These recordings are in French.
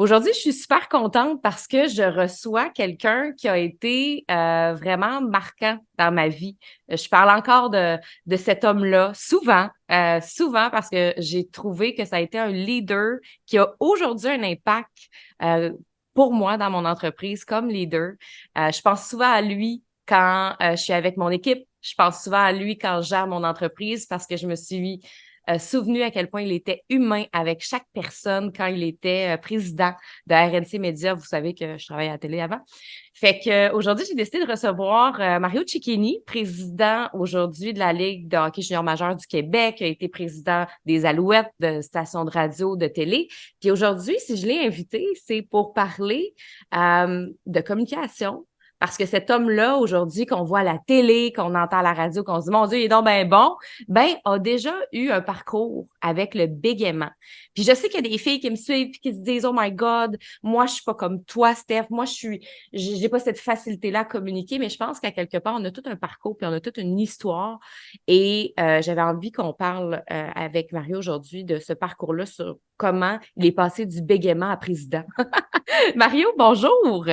Aujourd'hui, je suis super contente parce que je reçois quelqu'un qui a été vraiment marquant dans ma vie. Je parle encore de cet homme-là souvent parce que j'ai trouvé que ça a été un leader qui a aujourd'hui un impact euh, pour moi dans mon entreprise comme leader. Je pense souvent à lui quand je suis avec mon équipe. Je pense souvent à lui quand je gère mon entreprise parce que je me suis souvenu à quel point il était humain avec chaque personne quand il était président de RNC Média. Vous savez que je travaillais à la télé avant. Fait que aujourd'hui, j'ai décidé de recevoir Mario Cecchini, président aujourd'hui de la Ligue de hockey junior majeur du Québec, qui a été président des Alouettes, de stations de radio, de télé. Puis aujourd'hui, si je l'ai invité, c'est pour parler de communication. Parce que cet homme-là, aujourd'hui, qu'on voit à la télé, qu'on entend à la radio, qu'on se dit, mon Dieu, il est donc ben bon, ben, a déjà eu un parcours avec le bégaiement. Puis je sais qu'il y a des filles qui me suivent et qui se disent, oh my God, moi, je suis pas comme toi, Steph. Moi, j'ai pas cette facilité-là à communiquer, mais je pense qu'à quelque part, on a tout un parcours puis on a toute une histoire. Et j'avais envie qu'on parle avec Mario aujourd'hui de ce parcours-là sur comment il est passé du bégaiement à président. Mario, bonjour!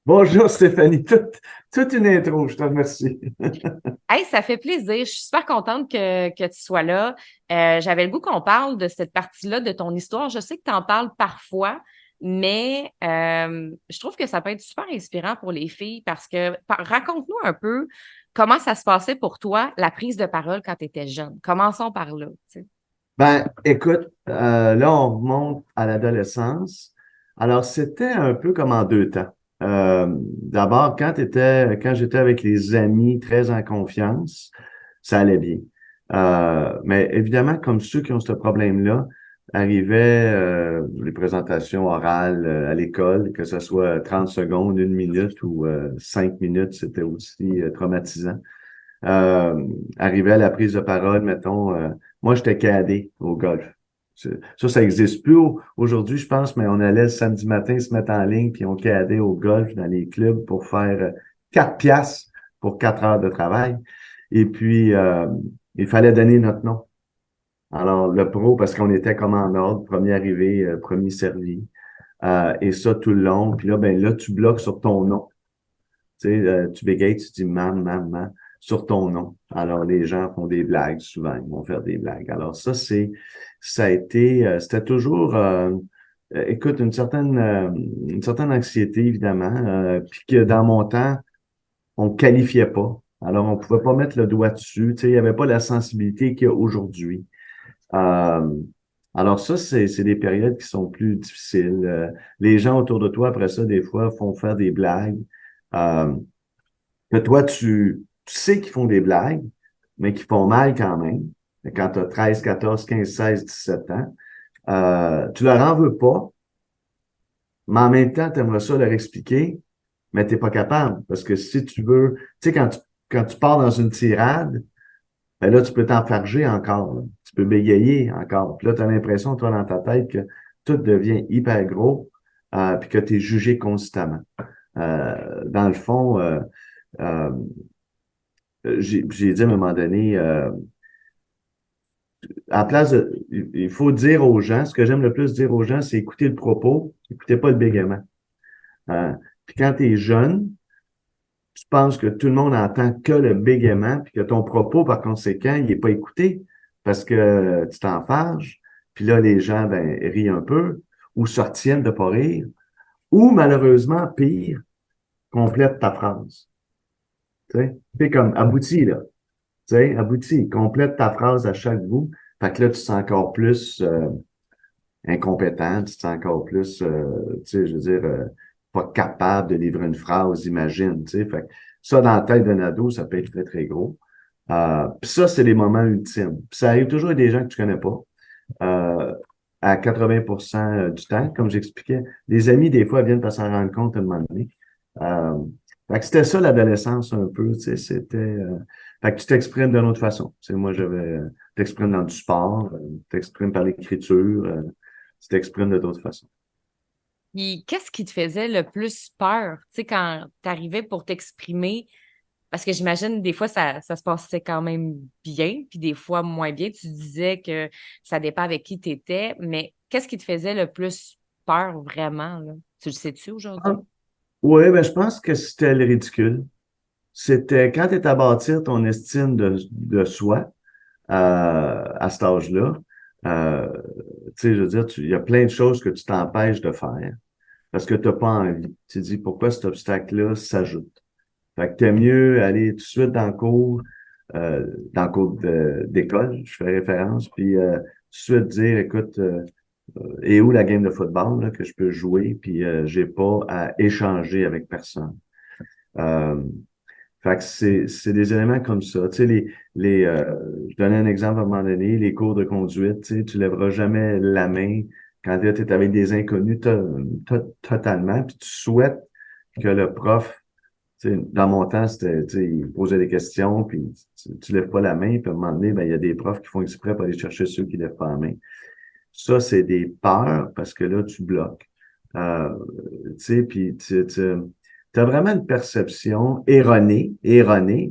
Bonjour Stéphanie, toute une intro, je te remercie. Hey, ça fait plaisir. Je suis super contente que tu sois là. J'avais le goût qu'on parle de cette partie-là de ton histoire. Je sais que tu en parles parfois, mais je trouve que ça peut être super inspirant pour les filles parce que raconte-nous un peu comment ça se passait pour toi, la prise de parole quand tu étais jeune. Commençons par là. Tu sais. Ben, écoute, là, on remonte à l'adolescence. Alors, c'était un peu comme en deux temps. D'abord, quand j'étais avec les amis très en confiance, ça allait bien. Mais évidemment, comme ceux qui ont ce problème-là, arrivaient les présentations orales à l'école, que ce soit 30 secondes, une minute ou 5 minutes, c'était aussi traumatisant. Arrivé à la prise de parole, mettons, moi, j'étais cadé au golf. Ça n'existe plus aujourd'hui, je pense, mais on allait le samedi matin se mettre en ligne, puis on cadait au golf dans les clubs pour faire 4 piastres pour 4 heures de travail. Et puis, il fallait donner notre nom. Alors, le pro, parce qu'on était comme en ordre, premier arrivé, premier servi. Et ça tout le long. Puis là, ben là, tu bloques sur ton nom. Tu sais, tu bégayes, tu dis mam, sur ton nom. Alors, les gens font des blagues, souvent, ils vont faire des blagues. Alors, ça a été, c'était toujours, écoute, une certaine anxiété, évidemment, puis que dans mon temps, on ne qualifiait pas. Alors, on pouvait pas mettre le doigt dessus. Tu sais, il n'y avait pas la sensibilité qu'il y a aujourd'hui. Euh, alors ça, c'est des périodes qui sont plus difficiles. Les gens autour de toi, après ça, des fois, font faire des blagues. Euh, que toi, tu sais qu'ils font des blagues, mais qui font mal quand même. Quand tu as 13, 14, 15, 16, 17 ans, tu leur en veux pas, mais en même temps, tu aimerais ça leur expliquer, mais t'es pas capable. Parce que si tu veux, tu sais, quand tu pars dans une tirade, ben là, tu peux t'enfarger encore, là. Tu peux bégayer encore. Puis là, tu as l'impression, toi, dans ta tête, que tout devient hyper gros, puis que tu es jugé constamment. Dans le fond, euh, j'ai dit à un moment donné, à la place il faut dire aux gens, ce que j'aime le plus dire aux gens, c'est écouter le propos, écoutez pas le bégaiement. Euh, Puis quand tu es jeune, tu penses que tout le monde entend que le bégaiement, puis que ton propos, par conséquent, il est pas écouté parce que tu t'enfarges, puis là, les gens, ben, rient un peu, ou se retiennent de pas rire, ou malheureusement, pire, complète ta phrase. Tu sais, c'est comme abouti, là. Tu sais, abouti, complète ta phrase à chaque bout. Fait que là, tu te sens encore plus incompétent, tu te sens encore plus, tu sais, je veux dire, pas capable de livrer une phrase, imagine, tu sais. Fait que ça, dans la tête d'un ado, ça peut être très, très gros. Puis ça, c'est les moments ultimes. Puis ça arrive toujours à des gens que tu connais pas. Euh, à 80% du temps, comme j'expliquais. Les amis, des fois, viennent pas s'en rendre compte à un moment donné. Euh, Fait que c'était ça l'adolescence un peu, tu sais, c'était... fait que tu t'exprimes d'une autre façon. Tu sais, moi, t'exprimes dans du sport, t'exprimes par l'écriture, tu t'exprimes de d'autres façons. Puis qu'est-ce qui te faisait le plus peur, tu sais, quand tu arrivais pour t'exprimer? Parce que j'imagine, des fois, ça se passait quand même bien, puis des fois moins bien. Tu disais que ça dépend avec qui tu étais, mais qu'est-ce qui te faisait le plus peur vraiment, là? Tu le sais-tu aujourd'hui? Oui, ben, je pense que c'était le ridicule. C'était quand tu es à bâtir ton estime de soi à cet âge-là, euh, tu sais, je veux dire, il y a plein de choses que tu t'empêches de faire parce que tu n'as pas envie. Tu te dis pourquoi cet obstacle-là s'ajoute. Fait que t'aimes mieux aller tout de suite dans le cours d'école, je fais référence, puis tout de suite dire, écoute, et où la game de football là, que je peux jouer, puis j'ai pas à échanger avec personne. Euh, Fait que c'est des éléments comme ça. Tu sais, je donnais un exemple à un moment donné, les cours de conduite, tu lèveras jamais la main quand tu es avec des inconnus totalement, puis tu souhaites que le prof, tu sais, dans mon temps, c'était, tu sais, il posait des questions, puis tu lèves pas la main, puis à un moment donné, ben, il y a des profs qui font exprès pour aller chercher ceux qui lèvent pas la main. Ça, c'est des peurs parce que là, tu bloques. Euh, tu sais, puis tu as vraiment une perception erronée,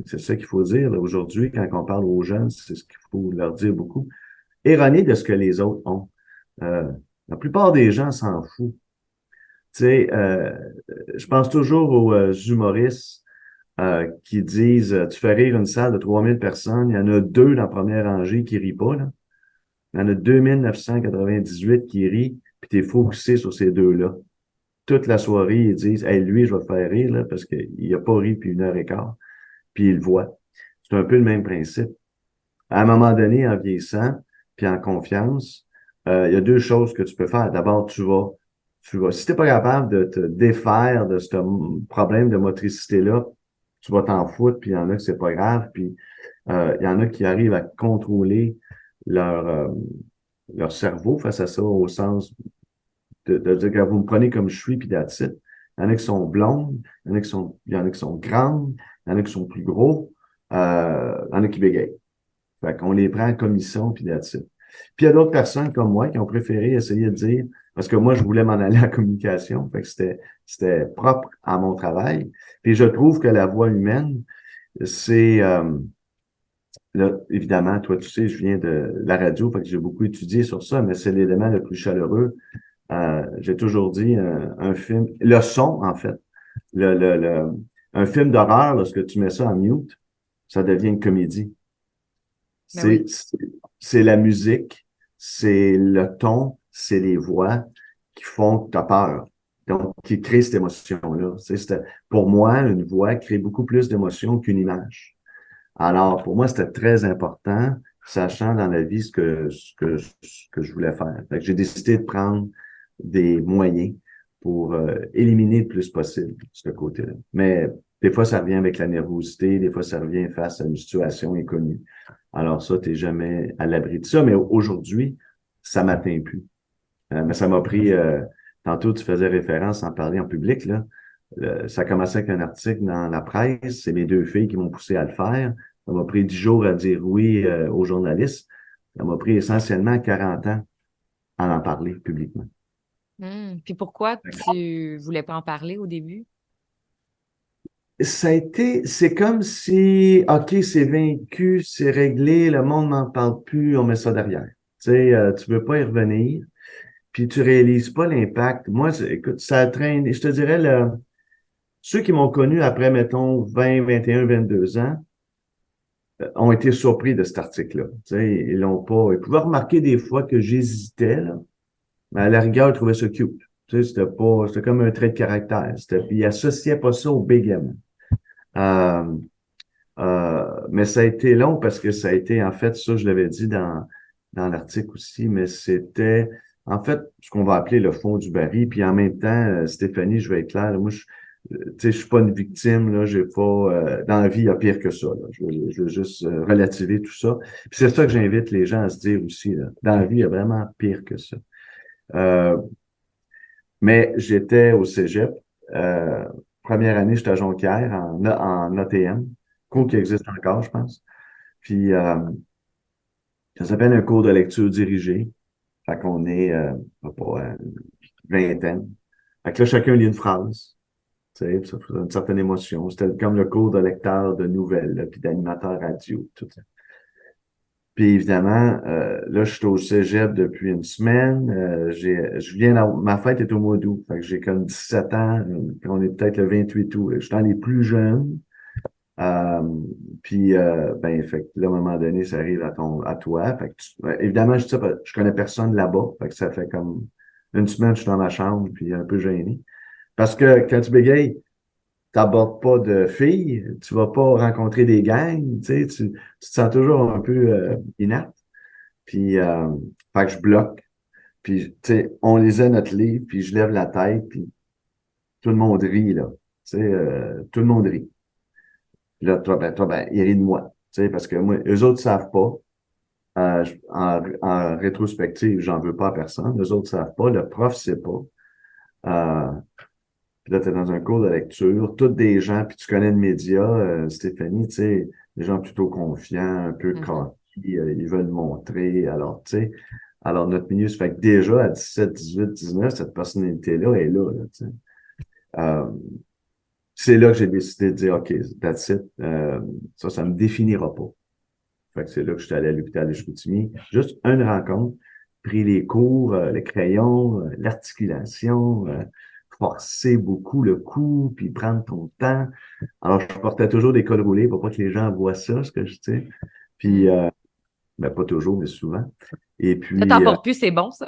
c'est ça qu'il faut dire là, aujourd'hui quand on parle aux jeunes, c'est ce qu'il faut leur dire beaucoup, erronée de ce que les autres ont. Euh, la plupart des gens s'en foutent. Tu sais, je pense toujours aux humoristes qui disent, tu fais rire une salle de 3000 personnes, il y en a deux dans la première rangée qui rient pas, là. Il y en a 2998 qui rient, puis t'es focusé sur ces deux-là. Toute la soirée, ils disent, hey, lui, je vais te faire rire, là, parce qu'il a pas ri depuis 1 heure et quart, puis il le voit. C'est un peu le même principe. À un moment donné, en vieillissant, puis en confiance, il y a deux choses que tu peux faire. D'abord, si t'es pas capable de te défaire de ce problème de motricité-là, tu vas t'en foutre, puis il y en a que c'est pas grave, puis il y en a qui arrivent à contrôler leur, euh, leur cerveau face à ça, au sens de dire que vous me prenez comme je suis, puis that's it. Il y en a qui sont blondes, il y en a qui sont grandes, il y en a qui sont plus gros, il y en a qui bégayent. Fait qu'on les prend comme ils sont, puis that's it. Puis il y a d'autres personnes comme moi qui ont préféré essayer de dire, parce que moi, je voulais m'en aller à la communication, fait que c'était propre à mon travail. Puis je trouve que la voix humaine, c'est, là, évidemment, toi, tu sais, je viens de la radio, fait que j'ai beaucoup étudié sur ça, mais c'est l'élément le plus chaleureux. J'ai toujours dit un film, le son, en fait, un film d'horreur, lorsque tu mets ça en mute, ça devient une comédie. Ben oui. C'est la musique, c'est le ton, c'est les voix qui font que tu as peur. Donc, qui créent cette émotion-là. Pour moi, une voix crée beaucoup plus d'émotion qu'une image. Alors, pour moi, c'était très important, sachant dans la vie ce que je voulais faire. Fait que j'ai décidé de prendre des moyens pour éliminer le plus possible ce côté-là. Mais des fois, ça revient avec la nervosité, des fois, ça revient face à une situation inconnue. Alors ça, t'es jamais à l'abri de ça. Mais aujourd'hui, ça m'atteint plus. Mais ça m'a pris, tantôt tu faisais référence en parler en public, là. Ça a commencé avec un article dans la presse. C'est mes deux filles qui m'ont poussé à le faire. Ça m'a pris 10 jours à dire oui aux journalistes. Ça m'a pris essentiellement 40 ans à en parler publiquement. Puis pourquoi tu voulais pas en parler au début? C'est comme si, OK, c'est vaincu, c'est réglé, le monde n'en parle plus, on met ça derrière. Tu sais, tu veux pas y revenir, puis tu réalises pas l'impact. Moi, écoute, ça traîne, je te dirais, ceux qui m'ont connu après, mettons, 20, 21, 22 ans, ont été surpris de cet article-là. Tu sais, ils l'ont pas, ils pouvaient remarquer des fois que j'hésitais, là, mais à la rigueur, ils trouvaient ça cute. Tu sais, c'était comme un trait de caractère. Ils associaient pas ça au big M. Mais ça a été long parce que ça a été, en fait, ça, je l'avais dit dans l'article aussi, mais c'était, en fait, ce qu'on va appeler le fond du baril. Puis en même temps, Stéphanie, je vais être clair, là, moi, tu sais, je suis pas une victime, là, j'ai pas, dans la vie, il y a pire que ça, là. Je veux juste relativiser tout ça. Puis c'est ça que j'invite les gens à se dire aussi, là. Dans la vie, il y a vraiment pire que ça. Euh, mais j'étais au cégep. Euh, Première année, j'étais à Jonquière en ATM, cours qui existe encore, je pense. Puis ça s'appelle un cours de lecture dirigée. Fait qu'on est pas, vingtaine. Fait que là, chacun lit une phrase. Tu sais, puis ça fait une certaine émotion. C'était comme le cours de lecteur de nouvelles, là, puis d'animateur radio, tout ça. Puis évidemment, là, je suis au cégep depuis une semaine. Ma fête est au mois d'août. Fait que j'ai comme 17 ans. On est peut-être le 28 août. Je suis dans les plus jeunes. Euh, ben, fait que là, à un moment donné, ça arrive à toi. Fait que évidemment, je dis ça, je connais personne là-bas. Fait que ça fait comme une semaine, je suis dans ma chambre, puis un peu gêné. Parce que quand tu bégayes, t'abordes pas de filles, tu vas pas rencontrer des gangs, tu te sens toujours un peu inerte. Puis, fait que je bloque. Puis, tu sais, on lisait notre livre, puis je lève la tête, puis tout le monde rit, là. Tu sais, tout le monde rit. Puis là, toi, ils rient de moi. Tu sais, parce que moi, eux autres savent pas. En rétrospective, j'en veux pas à personne. Eux autres savent pas. Le prof sait pas. Euh, Puis là, tu es dans un cours de lecture, tous des gens, puis tu connais le média, Stéphanie, tu sais, des gens plutôt confiants, un peu Mhm. coquis, ils veulent montrer. Alors, tu sais, alors notre milieu, ça fait que déjà à 17, 18, 19, cette personnalité-là est là, tu sais. Euh, c'est là que j'ai décidé de dire, OK, that's it. Ça me définira pas. Fait que c'est là que je suis allé à l'hôpital de Chicoutimi. Juste une rencontre, pris les cours, le crayon, l'articulation, forcer beaucoup le coup, puis prendre ton temps. Alors, je portais toujours des cols roulés pour pas que les gens voient ça, ce que je sais. Puis, Mm. ben, pas toujours, mais souvent. Et Là, t'en puis, portes plus, c'est bon, ça.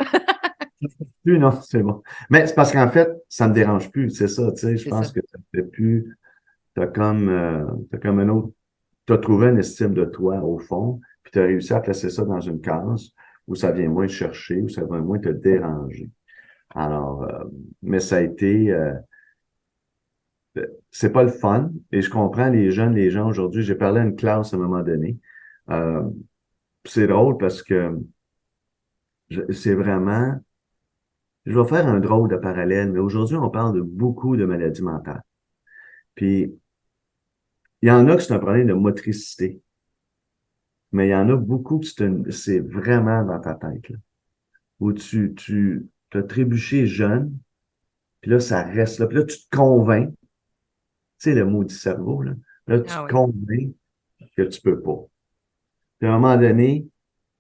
plus, non, c'est bon. Mais c'est parce qu'en fait, ça me dérange plus, c'est ça, tu sais. Je C'est ça. pense que ça me fait plus, t'as comme un autre, t'as trouvé une estime de toi au fond, puis t'as réussi à placer ça dans une case où ça vient moins te chercher, où ça vient moins te déranger. Alors, mais ça a été, c'est pas le fun, et je comprends les jeunes, les gens aujourd'hui. J'ai parlé à une classe à un moment donné. Euh, c'est drôle parce que c'est vraiment, je vais faire un drôle de parallèle, mais aujourd'hui, on parle de beaucoup de maladies mentales. Puis, il y en a que c'est un problème de motricité, mais il y en a beaucoup que c'est vraiment dans ta tête, là, où tu t'as trébuché jeune, puis là, ça reste là. Puis là, tu te convaincs, tu sais, le maudit cerveau, là. Là, tu Ah te oui. convaincs que tu peux pas. Puis à un moment donné,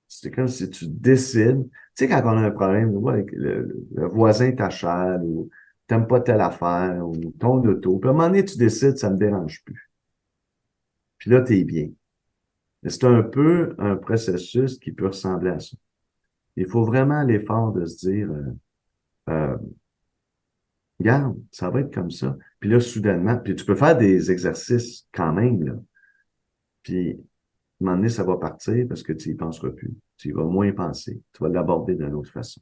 c'est comme si tu décides. Tu sais, quand on a un problème, ouais, avec le voisin t'achète ou t'aimes pas telle affaire ou ton auto. Puis à un moment donné, tu décides, ça me dérange plus. Puis là, t'es bien. Mais c'est un peu un processus qui peut ressembler à ça. Il faut vraiment l'effort de se dire, euh, regarde, ça va être comme ça. Puis là, soudainement, puis tu peux faire des exercices quand même, là. Puis, à un moment donné, ça va partir parce que tu y penseras plus. Tu y vas moins penser. Tu vas l'aborder d'une autre façon.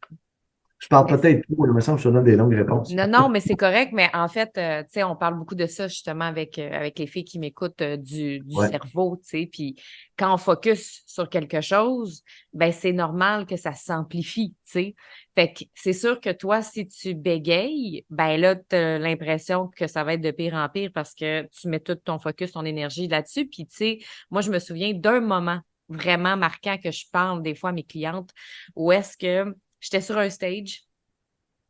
Je parle Mais peut-être trop, il me semble que je te donne des longues réponses. non, non, mais c'est correct. Mais en fait, tu sais, on parle beaucoup de ça justement avec les filles qui m'écoutent du Ouais, cerveau, tu sais. Puis quand on focus sur quelque chose, ben c'est normal que ça s'amplifie, tu sais. Fait que c'est sûr que toi, si tu bégayes, ben là, tu as l'impression que ça va être de pire en pire parce que tu mets tout ton focus, ton énergie là-dessus. Puis tu sais, moi, je me souviens d'un moment vraiment marquant que je parle des fois à mes clientes où est-ce que j'étais sur un stage.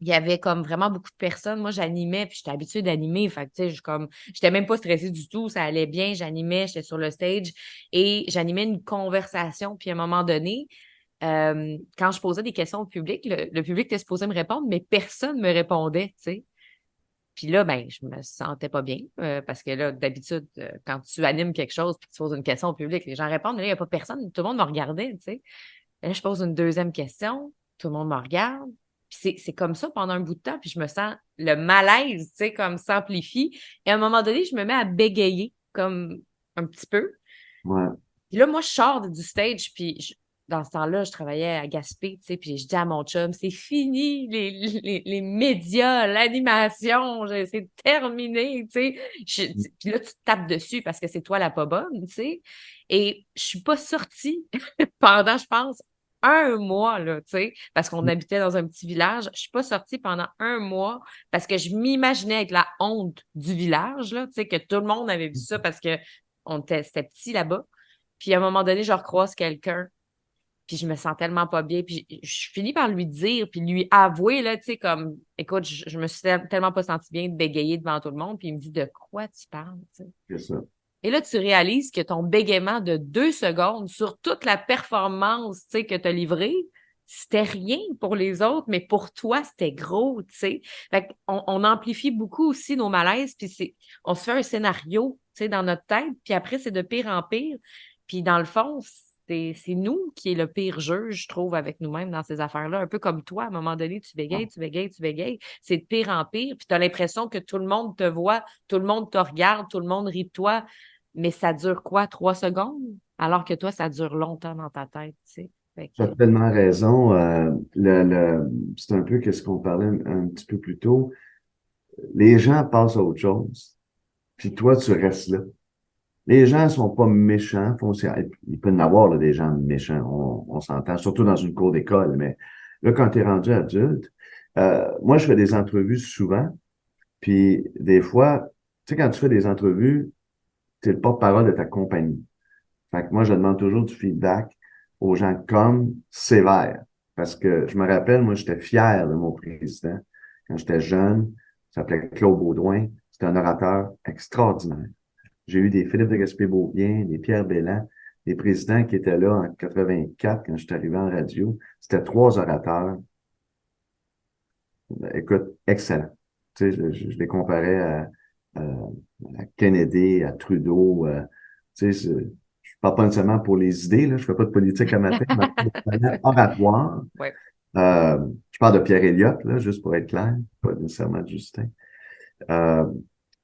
Il y avait comme vraiment beaucoup de personnes. Moi, j'animais, puis j'étais habituée d'animer. Fait que, tu sais, j'étais même pas stressée du tout. Ça allait bien. J'animais, j'étais sur le stage et j'animais une conversation. Puis à un moment donné, quand je posais des questions au public, le public était supposé me répondre, mais personne me répondait, tu sais. Puis là, ben, je me sentais pas bien parce que là, d'habitude, quand tu animes quelque chose puis que tu poses une question au public, les gens répondent, mais là, il n'y a pas personne. Tout le monde me regardait, tu sais. Et là, je pose une deuxième question, tout le monde me regarde. Puis c'est comme ça pendant un bout de temps, puis je me sens le malaise, tu sais, comme s'amplifie. Et à un moment donné, je me mets à bégayer, comme un petit peu. ouais, Puis là, moi, je sors du stage, puis dans ce temps-là, je travaillais à Gaspé, tu sais, puis je dis à mon chum, c'est fini, les médias, l'animation, c'est terminé, tu sais. Puis là, tu te tapes dessus parce que c'est toi la pas bonne, tu sais. Et je suis pas sortie pendant, je pense, un mois, là, tu sais, parce qu'on habitait dans un petit village. Je suis pas sortie pendant un mois parce que je m'imaginais avec la honte du village, là, tu sais, que tout le monde avait vu ça parce que c'était petit là-bas. Puis à un moment donné, je recroise quelqu'un, puis je me sens tellement pas bien, puis je finis par lui dire, puis lui avouer, là, tu sais, comme, écoute, je me suis tellement pas sentie bien de bégayer devant tout le monde, puis il me dit, de quoi tu parles, tu sais? c'est ça. Et là, tu réalises que ton bégaiement de 2 secondes sur toute la performance, tu sais, que tu as livrée, c'était rien pour les autres, mais pour toi, c'était gros, tu sais. Fait on amplifie beaucoup aussi nos malaises, puis on se fait un scénario, tu sais, dans notre tête, puis après, c'est de pire en pire. Puis dans le fond, c'est nous qui est le pire juge, je trouve, avec nous-mêmes dans ces affaires-là. Un peu comme toi, à un moment donné, tu bégayes, tu bégayes, tu bégayes. C'est de pire en pire, puis tu as l'impression que tout le monde te voit, tout le monde te regarde, tout le monde rit de toi, mais ça dure quoi, 3 secondes? Alors que toi, ça dure longtemps dans ta tête, tu sais. Fait Tu as que, tellement raison. C'est un peu ce qu'on parlait un petit peu plus tôt. Les gens passent à autre chose, puis toi, tu restes là. Les gens sont pas méchants. Il peut y en avoir là, des gens méchants, on s'entend, surtout dans une cour d'école, mais là, quand tu es rendu adulte, moi, je fais des entrevues souvent, puis des fois, tu sais, quand tu fais des entrevues, tu es le porte-parole de ta compagnie. Fait que moi, je demande toujours du feedback aux gens comme sévère. Parce que je me rappelle, moi, j'étais fier de mon président. Quand j'étais jeune, il s'appelait Claude Baudouin. C'était un orateur extraordinaire. J'ai eu des Philippe de Gaspé-Beaubien, des Pierre Belland, des présidents qui étaient là en 84 quand je suis arrivé en radio. C'était 3 orateurs. Écoute, excellent. Tu sais, je les comparais à Kennedy, à Trudeau. Tu sais, je parle pas nécessairement pour les idées, là. Je fais pas de politique amateur, mais pour le talent oratoire. ouais. Je parle de Pierre Elliott, là, juste pour être clair, pas nécessairement de Justin. Euh,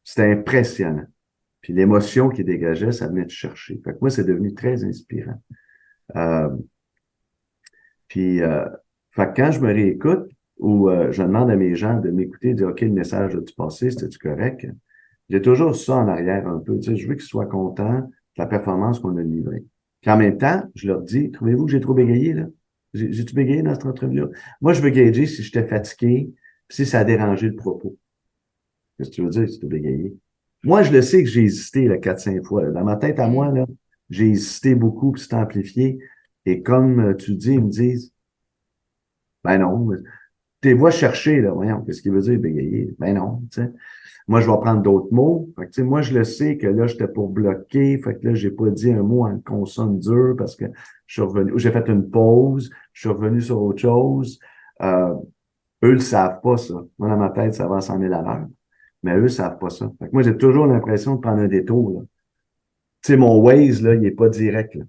C'était impressionnant. Puis l'émotion qu'il dégageait, ça venait de chercher. Fait que moi, c'est devenu très inspirant. Euh, puis, fait que quand je me réécoute ou je demande à mes gens de m'écouter, de dire, OK, le message a-tu passé, c'était-tu correct? J'ai toujours ça en arrière un peu. Tu sais, je veux qu'ils soient contents de la performance qu'on a livrée. Puis en même temps, je leur dis, trouvez-vous que j'ai trop bégayé, là? J'ai-tu bégayé dans cette entrevue-là? Moi, je veux gager si j'étais fatigué, puis si ça a dérangé le propos. Qu'est-ce que tu veux dire si tu bégayé? Moi, je le sais que j'ai hésité là, 4-5 fois. Là. Dans ma tête à moi, Mm. là, j'ai hésité beaucoup, puis c'est amplifié. Et comme tu dis, ils me disent, ben non, tu les vois chercher, là, voyons, qu'est-ce qu'il veut dire bégayer? Ben non, tu sais. Moi, je vais prendre d'autres mots. Fait que, tu sais, moi, je le sais que là, j'étais pour bloquer. Fait que là, j'ai pas dit un mot en consonne dure parce que je suis revenu, j'ai fait une pause, je suis revenu sur autre chose. Euh, Eux le savent pas, ça. Moi, dans ma tête, ça va à 100 000 à l'heure. Mais eux savent pas ça. Fait que moi, j'ai toujours l'impression de prendre un détour, là. Tu sais, mon Waze, là, il est pas direct, là.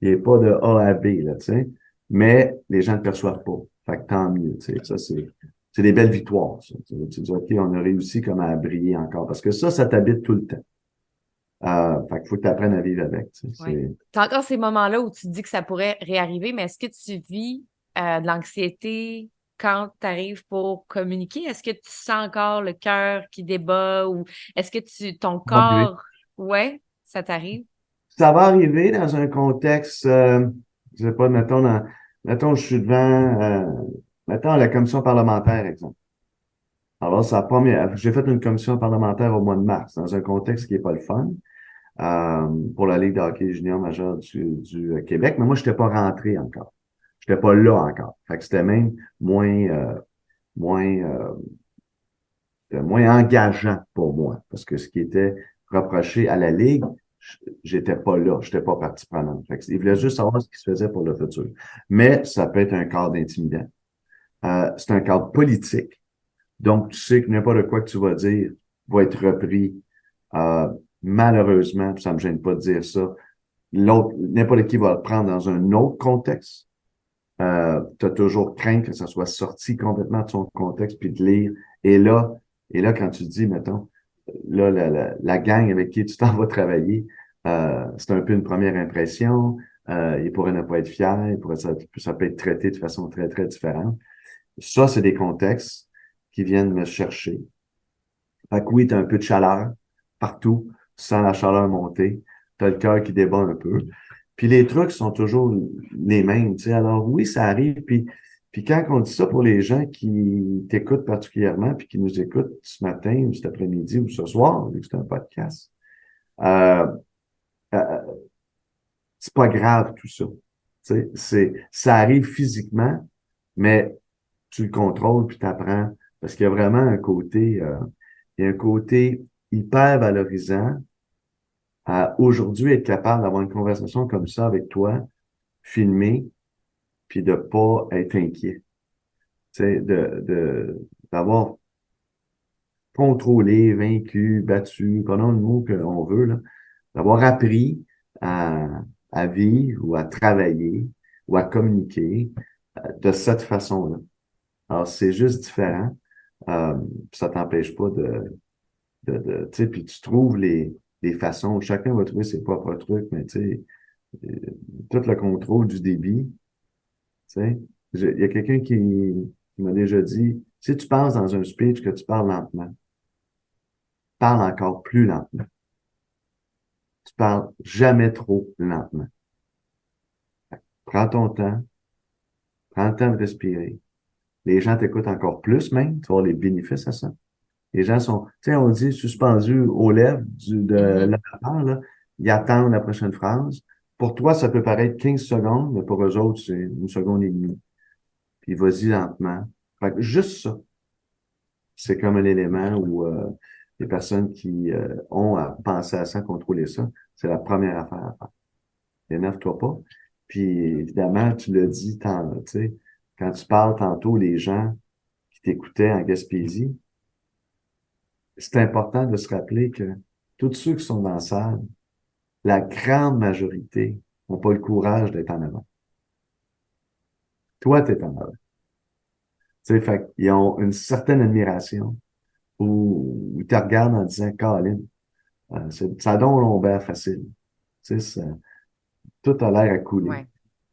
Il est pas de A à B, là, tu sais. Mais les gens ne le perçoivent pas. Fait que tant mieux, tu sais. Ça, c'est des belles victoires, ça. Tu dis, OK, on a réussi comme à briller encore. Parce que ça t'habite tout le temps. Fait qu'il faut que tu apprennes à vivre avec, tu sais. Ouais. Tu as encore ces moments-là où tu te dis que ça pourrait réarriver, mais est-ce que tu vis de l'anxiété quand tu arrives pour communiquer? Est-ce que tu sens encore le cœur qui débat ou est-ce que ton Ça va arriver. corps, ouais, ça t'arrive? Ça va arriver dans un contexte, je sais pas, mettons, je suis devant, mettons, la commission parlementaire, exemple. Alors, j'ai fait une commission parlementaire au mois de mars, dans un contexte qui est pas le fun, pour la Ligue de hockey junior majeur du Québec, mais moi, je n'étais pas rentré encore. Je n'étais pas là encore. Fait que c'était même moins, moins engageant pour moi, parce que ce qui était reproché à la Ligue, j'étais pas là, j'étais pas partie prenante. Fait que, il voulait juste savoir ce qui se faisait pour le futur. Mais ça peut être un cadre intimidant. C'est un cadre politique. Donc, tu sais que n'importe quoi que tu vas dire va être repris. Euh, Malheureusement, puis ça me gêne pas de dire ça, n'importe qui va le prendre dans un autre contexte. Tu as toujours crainte que ça soit sorti complètement de son contexte, puis de lire. Et là, quand tu dis, mettons, là, la gang avec qui tu t'en vas travailler, c'est un peu une première impression. Il pourrait ne pas être fier, ça peut être traité de façon très, très différente. Ça, c'est des contextes qui viennent me chercher. Fait que oui, tu as un peu de chaleur partout, tu sens la chaleur monter, tu as le cœur qui débat un peu. Puis les trucs sont toujours les mêmes, tu sais. Alors oui, ça arrive. Puis quand on dit ça pour les gens qui t'écoutent particulièrement, puis qui nous écoutent ce matin ou cet après-midi ou ce soir, vu que c'est un podcast, euh, euh, c'est pas grave tout ça. Tu sais, ça arrive physiquement, mais tu le contrôles puis tu apprends. Parce qu'il y a vraiment un côté, il y a un côté hyper valorisant à aujourd'hui être capable d'avoir une conversation comme ça avec toi, filmée, puis de pas être inquiet. Tu sais, d'avoir contrôlé, vaincu, battu, prenons le mot qu'on veut, là, d'avoir appris à, à vivre ou à travailler ou à communiquer de cette façon-là. Alors, c'est juste différent. Ça t'empêche pas tu sais, puis tu trouves les façons, chacun va trouver ses propres trucs, mais tu sais, euh, tout le contrôle du débit, tu sais, il y a quelqu'un qui m'a déjà dit, si tu penses dans un speech que tu parles lentement, parle encore plus lentement. Tu parles jamais trop lentement. Prends ton temps, prends le temps de respirer. Les gens t'écoutent encore plus même, tu vas voir les bénéfices à ça. Les gens sont, tu sais, on dit suspendus aux lèvres de Mhm. l'orateur, là. Ils attendent la prochaine phrase. Pour toi, ça peut paraître 15 secondes, mais pour eux autres, c'est 1 seconde et demie. Puis vas-y lentement. Fait que juste ça, c'est comme un élément où les personnes qui ont à penser à ça, contrôler ça, c'est la première affaire à faire. Énerve-toi pas. Puis évidemment, tu l'as dit, tu sais, quand tu parles tantôt, les gens qui t'écoutaient en Gaspésie, c'est important de se rappeler que tous ceux qui sont dans la salle, la grande majorité n'ont pas le courage d'être en avant. Toi, tu es en avant. Tu sais, fait qu'ils ont une certaine admiration où ils te regardent en disant, Colin, ça donne l'ombre facile. Tu sais, tout a l'air à couler. Ouais.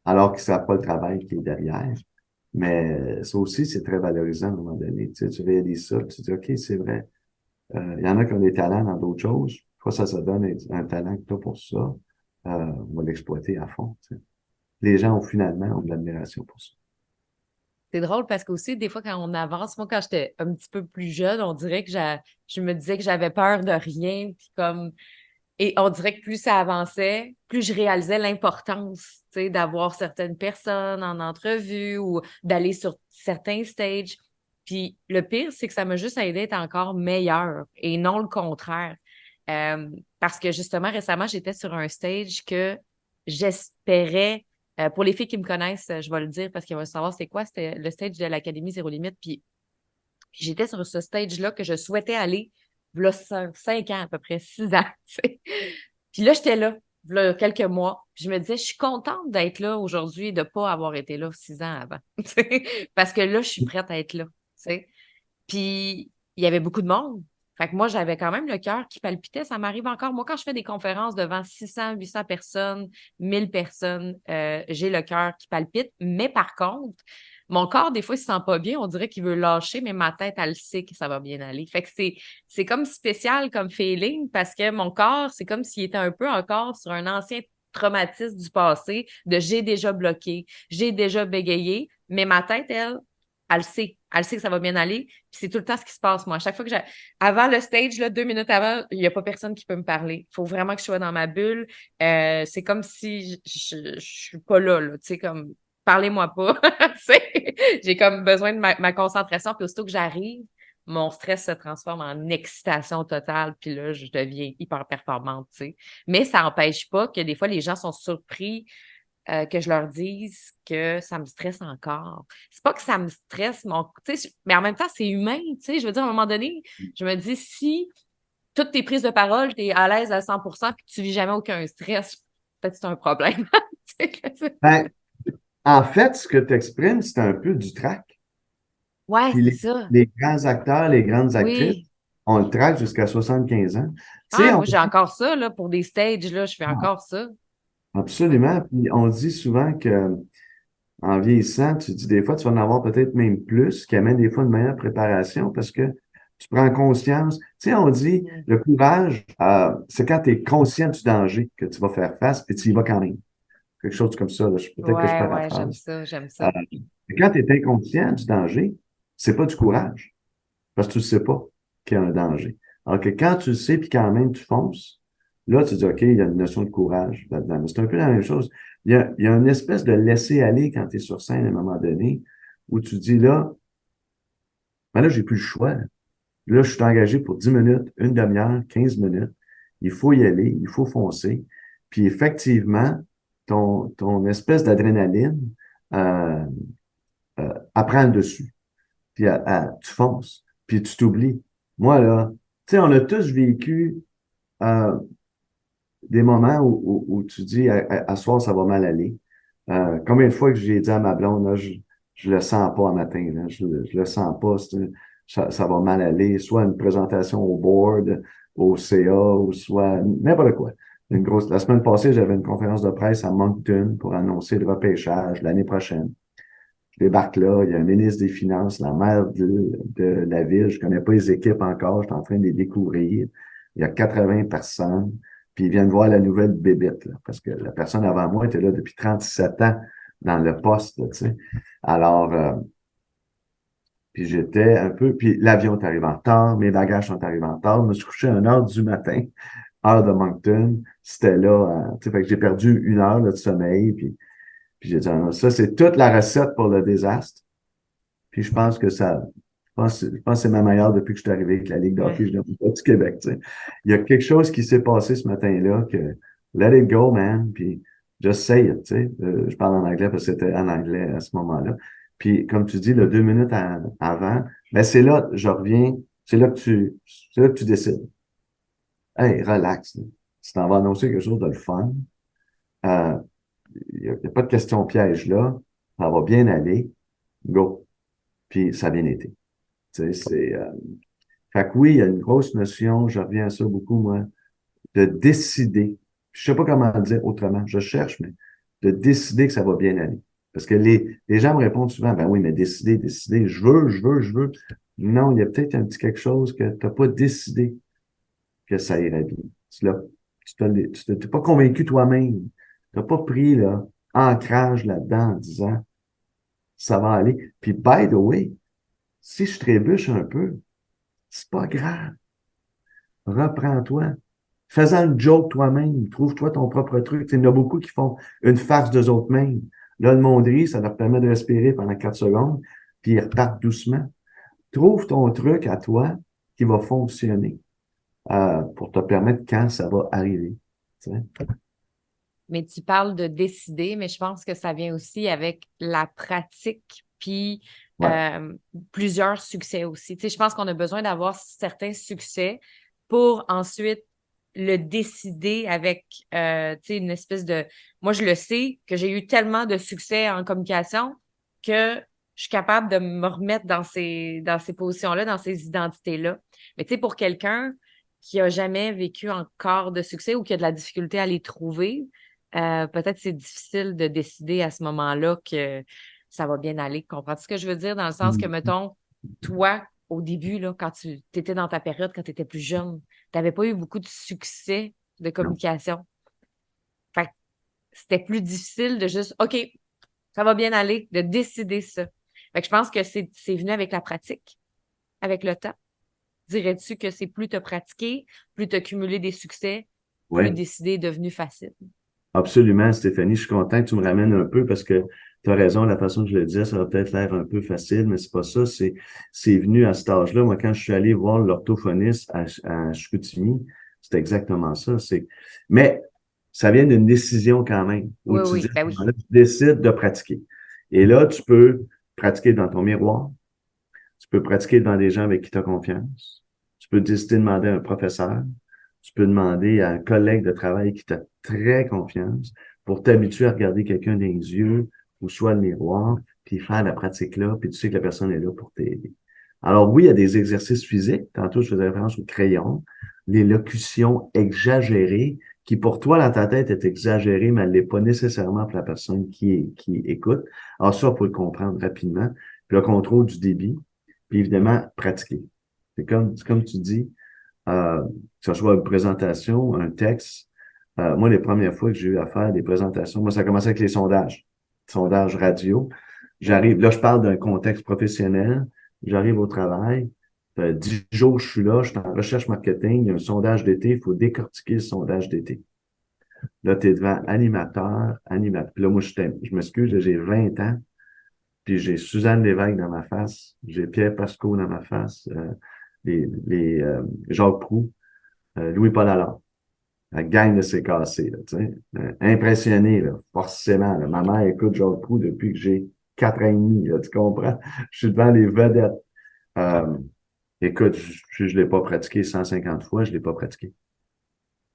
Alors qu'ils ne savent pas le travail qui est derrière. Mais ça aussi, c'est très valorisant à un moment donné. Tu sais, tu réalises ça, tu dis, OK, c'est vrai. Il y en a qui ont des talents dans d'autres choses. Toi, ça donne un talent que tu as pour ça. On va l'exploiter à fond. Tu sais. Les gens ont finalement ont de l'admiration pour ça. C'est drôle parce qu'aussi, des fois, quand on avance, moi, quand j'étais un petit peu plus jeune, on dirait que je me disais que j'avais peur de rien. Puis comme, et on dirait que plus ça avançait, plus je réalisais l'importance, tu sais, d'avoir certaines personnes en entrevue ou d'aller sur certains stages. Puis le pire, c'est que ça m'a juste aidé à être encore meilleure et non le contraire. Parce que justement, récemment, j'étais sur un stage que j'espérais, pour les filles qui me connaissent, je vais le dire parce qu'ils vont savoir c'est quoi, c'était le stage de l'Académie Zéro Limite. Puis j'étais sur ce stage-là que je souhaitais aller, là, 5 ans, à peu près 6 ans, tu sais. Puis là, j'étais là, quelques mois. Puis je me disais, je suis contente d'être là aujourd'hui et de ne pas avoir été là 6 ans avant. Tu sais. Parce que là, je suis prête à être là. Tu sais. Puis il y avait beaucoup de monde. Fait que moi, j'avais quand même le cœur qui palpitait. Ça m'arrive encore. Moi, quand je fais des conférences devant 600, 800 personnes, 1000 personnes, j'ai le cœur qui palpite. Mais par contre, mon corps, des fois, il se sent pas bien. On dirait qu'il veut lâcher, mais ma tête, elle sait que ça va bien aller. Fait que c'est comme spécial comme feeling parce que mon corps, c'est comme s'il était un peu encore sur un ancien traumatisme du passé de j'ai déjà bloqué, j'ai déjà bégayé, mais ma tête, elle sait que ça va bien aller. Puis c'est tout le temps ce qui se passe, moi. À chaque fois que avant le stage, là, 2 minutes avant, il n'y a pas personne qui peut me parler. Il faut vraiment que je sois dans ma bulle. C'est comme si je suis pas là, tu sais, comme parlez-moi pas. Tu sais, j'ai comme besoin de ma concentration. Puis aussitôt que j'arrive, mon stress se transforme en excitation totale. Puis là, je deviens hyper performante, tu sais. Mais ça n'empêche pas que des fois, les gens sont surpris que je leur dise que ça me stresse encore. C'est pas que ça me stresse, mais en même temps, c'est humain, tu sais. Je veux dire, à un moment donné, je me dis, si toutes tes prises de parole, tu es à l'aise à 100% puis que tu vis jamais aucun stress, peut-être que c'est un problème. Ben, en fait, ce que tu exprimes, c'est un peu du trac. Ouais, Puis c'est ça. les grands acteurs, les grandes actrices Oui. ont le trac jusqu'à 75 ans. Tu sais, Ah, moi, j'ai encore ça, là, pour des stages, là, je fais ah, encore ça. absolument. Puis on dit souvent que en vieillissant, tu dis des fois, tu vas en avoir peut-être même plus, qui amène des fois une meilleure préparation parce que tu prends conscience. Tu sais, on dit Mhm. le courage, c'est quand tu es conscient du danger que tu vas faire face, puis tu y vas quand même. Quelque chose comme ça, là. Peut-être que je Ouais, ouais, j'aime paraphrase. ça, j'aime Euh, ça. mais quand tu es inconscient du danger, c'est pas du courage, parce que tu ne sais pas qu'il y a un danger. Alors que quand tu le sais, puis quand même tu fonces, là, tu dis, OK, il y a une notion de courage là-dedans. Mais c'est un peu la même chose. Il y a une espèce de laisser-aller quand tu es sur scène à un moment donné, où tu dis, là, ben là, j'ai plus le choix. Là, je suis engagé pour 10 minutes, une demi-heure, 15 minutes. Il faut y aller, il faut foncer. Puis effectivement, ton espèce d'adrénaline euh, apprend le dessus. Puis tu fonces, puis tu t'oublies. Moi, là, tu sais, on a tous vécu euh, des moments où tu dis, à soir, ça va mal aller. Combien de fois que j'ai dit à ma blonde, là, je le sens pas un matin, là, je le sens pas, ça va mal aller, soit une présentation au board, au CA, ou soit n'importe quoi. La semaine passée, j'avais une conférence de presse à Moncton pour annoncer le repêchage l'année prochaine. Je débarque là, il y a un ministre des Finances, la maire de la ville, je connais pas les équipes encore, je suis en train de les découvrir. Il y a 80 personnes, puis ils viennent voir la nouvelle bébête, là, parce que la personne avant moi était là depuis 37 ans dans le poste, là, tu sais. Alors, puis j'étais un peu, puis l'avion est arrivé en retard, mes bagages sont arrivés en retard, je me suis couché à 1 heure du matin, heure de Moncton, c'était là, tu sais, fait que j'ai perdu 1 heure là, de sommeil, puis j'ai dit, ah non, ça, c'est toute la recette pour le désastre. Puis je pense que c'est ma meilleure depuis que je suis arrivé avec la Ligue de hockey Ouais. junior du Québec, tu sais. Il y a quelque chose qui s'est passé ce matin-là que let it go, man, puis just say it, tu sais. Je parle en anglais parce que c'était en anglais à ce moment-là. Puis comme tu dis, 2 minutes avant, ben c'est là, je reviens, c'est là que tu décides. Hey, relax, là. Tu t'en vas annoncer quelque chose de le fun. Euh, il y a pas de question piège là. Ça va bien aller. Go. Puis ça a bien été. Tu sais, fait que oui, il y a une grosse notion, je reviens à ça beaucoup, moi, de décider. Je sais pas comment le dire autrement, je cherche, mais de décider que ça va bien aller. Parce que les gens me répondent souvent, ben oui, mais décider, je veux. Non, il y a peut-être un petit quelque chose que tu n'as pas décidé que ça irait bien. Tu t'es pas convaincu toi-même. Tu n'as pas pris là, ancrage là-dedans en disant ça va aller. Puis, by the way, si je trébuche un peu, c'est pas grave. Reprends-toi. Fais-en une joke toi-même. Trouve-toi ton propre truc. Il y en a beaucoup qui font une farce d'eux autres mêmes. Là, le monde ça leur permet de respirer pendant 4 secondes, puis ils repartent doucement. Trouve ton truc à toi qui va fonctionner pour te permettre quand ça va arriver. Tu sais. Mais tu parles de décider, mais je pense que ça vient aussi avec la pratique, puis Ouais. euh, plusieurs succès aussi. Tu sais, je pense qu'on a besoin d'avoir certains succès pour ensuite le décider avec, tu sais, une espèce de... Moi, je le sais que j'ai eu tellement de succès en communication que je suis capable de me remettre dans ces positions-là, dans ces identités-là. Mais tu sais, pour quelqu'un qui a jamais vécu encore de succès ou qui a de la difficulté à les trouver, peut-être c'est difficile de décider à ce moment-là que ça va bien aller. Comprends-tu ce que je veux dire? Dans le sens que, Mm. mettons, toi, au début, là, quand tu étais dans ta période, quand tu étais plus jeune, tu n'avais pas eu beaucoup de succès de Non. communication. Fait que c'était plus difficile de juste, OK, ça va bien aller, de décider ça. Fait que je pense que c'est venu avec la pratique, avec le temps. Dirais-tu que c'est plus te pratiquer, plus te cumuler des succès, plus Ouais. décider est devenu facile? Absolument, Stéphanie. Je suis content que tu me ramènes un peu parce que tu as raison, la façon que je le disais, ça va peut-être l'air un peu facile, mais c'est pas ça. C'est venu à cet âge-là. Moi, quand je suis allé voir l'orthophoniste à Chicoutimi, c'est exactement ça. Mais ça vient d'une décision quand même, où Oui, tu dis, oui, ben oui. là, tu décides de pratiquer. Et là, tu peux pratiquer dans ton miroir, tu peux pratiquer devant des gens avec qui tu as confiance, tu peux décider de demander à un professeur, tu peux demander à un collègue de travail qui t'a très confiance pour t'habituer à regarder quelqu'un dans les yeux ou soit le miroir, puis faire la pratique là, puis tu sais que la personne est là pour t'aider. Alors oui, il y a des exercices physiques. Tantôt, je faisais référence au crayon, l'élocution exagérée, qui pour toi, dans ta tête, est exagérée, mais elle l'est pas nécessairement pour la personne qui écoute. Alors ça, il faut le comprendre rapidement. Puis le contrôle du débit, puis évidemment, pratiquer. C'est comme tu dis, que ce soit une présentation, un texte. Moi, les premières fois que j'ai eu à faire des présentations, moi, ça a commencé avec les sondages radio. J'arrive, là, je parle d'un contexte professionnel. J'arrive au travail. 10 jours, je suis là, je suis en recherche marketing. Il y a un sondage d'été, il faut décortiquer le sondage d'été. Là, tu es devant animateur. Puis là, moi, je m'excuse, là, j'ai 20 ans. Puis j'ai Suzanne Lévesque dans ma face, j'ai Pierre Pasco dans ma face, Jacques Proulx, Louis-Paul Allard. La gang de s'est cassée, là, tu sais. Impressionné, là, forcément. Là. Ma mère écoute Georges Proulx depuis que j'ai 4 ans et demi, là, tu comprends? Je suis devant les vedettes. Euh, Écoute, je l'ai pas pratiqué 150 fois, je l'ai pas pratiqué.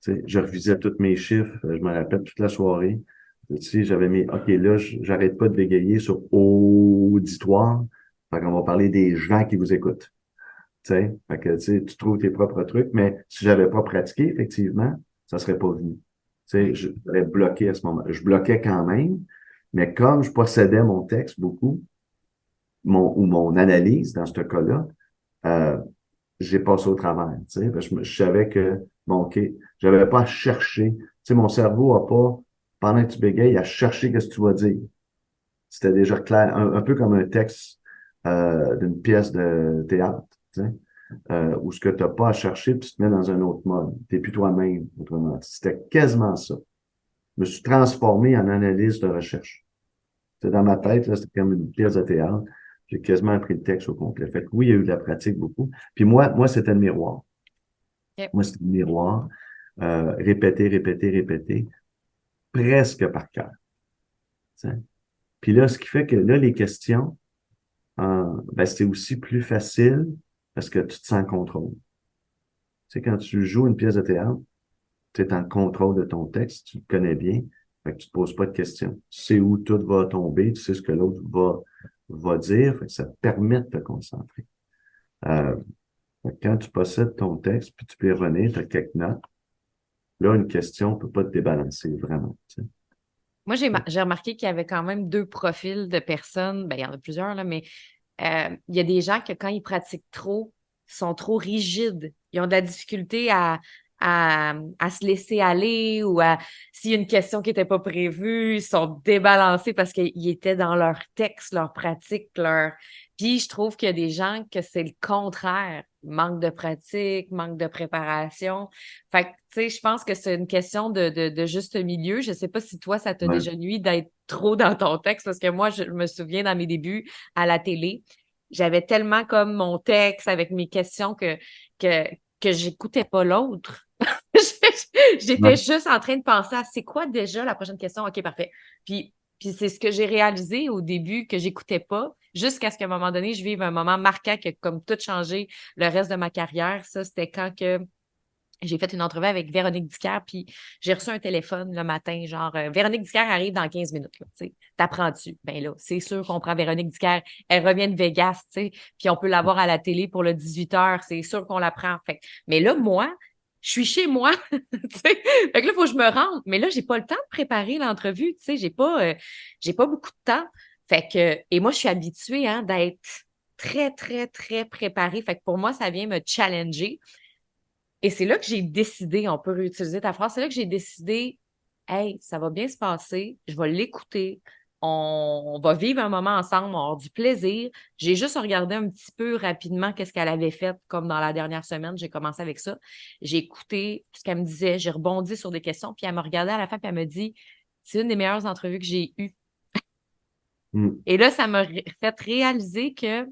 Tu sais, je revisais tous mes chiffres, je me rappelle toute la soirée. Tu sais, j'avais mis, OK, là, j'arrête pas de bégayer sur auditoire. Fait qu'on va parler des gens qui vous écoutent. Tu sais, fait que, tu sais, tu trouves tes propres trucs, mais si j'avais pas pratiqué, effectivement, ça serait pas venu. Tu sais, Oui. je serais bloqué à ce moment. Je bloquais quand même, mais comme je possédais mon texte beaucoup, ou mon analyse dans ce cas-là, euh, j'ai passé au travers, tu sais, parce que je savais que, bon, OK, j'avais pas à chercher. Tu sais, mon cerveau a pas, pendant que tu bégayes, à chercher qu'est-ce que tu vas dire. C'était déjà clair, un peu comme un texte d'une pièce de théâtre, tu sais, où ce que tu n'as pas à chercher, puis tu te mets dans un autre mode. Tu n'es plus toi-même, autrement dit. C'était quasiment ça. Je me suis transformé en analyse de recherche. C'est dans ma tête, là, c'était comme une pièce de théâtre. J'ai quasiment appris le texte au complet. Fait que oui, il y a eu de la pratique beaucoup. Puis moi, c'était le miroir. OK. Moi, c'était le miroir. Répéter, répéter, répéter, presque par cœur. Tu sais. Puis là, ce qui fait que là, les questions, ben, c'est aussi plus facile parce que tu te sens en contrôle. Tu sais, quand tu joues une pièce de théâtre, tu es en contrôle de ton texte, tu le connais bien, fait que tu te poses pas de questions. Tu sais où tout va tomber, tu sais ce que l'autre va dire, fait que ça te permet de te concentrer. Euh, Fait que quand tu possèdes ton texte, puis tu peux y revenir, tu as quelques notes, là, une question ne peut pas te débalancer vraiment. Tu sais. Moi, j'ai remarqué qu'il y avait quand même deux profils de personnes. Ben, il y en a plusieurs, là, mais il y a des gens que quand ils pratiquent trop, sont trop rigides. Ils ont de la difficulté à se laisser aller ou à s'il y a une question qui n'était pas prévue, ils sont débalancés parce qu'ils étaient dans leur texte, leur pratique, leur. Puis je trouve qu'il y a des gens que c'est le contraire. Manque de pratique, manque de préparation. Fait que, tu sais, je pense que c'est une question de juste milieu. Je sais pas si toi, ça t'a Ouais. déjà nuit d'être trop dans ton texte, parce que moi, je me souviens dans mes débuts à la télé, j'avais tellement comme mon texte avec mes questions que, que j'écoutais pas l'autre. J'étais Ouais. juste en train de penser à c'est quoi déjà la prochaine question? OK, parfait. Puis c'est ce que j'ai réalisé au début que j'écoutais pas, jusqu'à ce qu'à un moment donné, je vive un moment marquant qui a comme tout changé le reste de ma carrière. Ça, c'était quand que j'ai fait une entrevue avec Véronique Dicker, puis j'ai reçu un téléphone le matin, genre Véronique Dicker arrive dans 15 minutes. Là, tu sais. T'apprends-tu? Ben là, c'est sûr qu'on prend Véronique Dicker. Elle revient de Vegas, tu sais, puis on peut la voir à la télé pour le 18h. C'est sûr qu'on la prend. Fait. Mais là, moi, je suis chez moi. Tu sais. Fait que là, il faut que je me rende. Mais là, j'ai pas le temps de préparer l'entrevue. Tu sais, j'ai pas beaucoup de temps. Fait que, et moi, je suis habituée hein, d'être très, très, très préparée. Fait que pour moi, ça vient me challenger. Et c'est là que j'ai décidé, on peut réutiliser ta phrase, c'est là que j'ai décidé, hey, ça va bien se passer, je vais l'écouter, on va vivre un moment ensemble, on va avoir du plaisir. J'ai juste regardé un petit peu rapidement qu'est-ce qu'elle avait fait, comme dans la dernière semaine, j'ai commencé avec ça. J'ai écouté ce qu'elle me disait, j'ai rebondi sur des questions, puis elle me regardait à la fin, puis elle me dit, c'est une des meilleures entrevues que j'ai eues. Mm. Et là, ça m'a fait réaliser que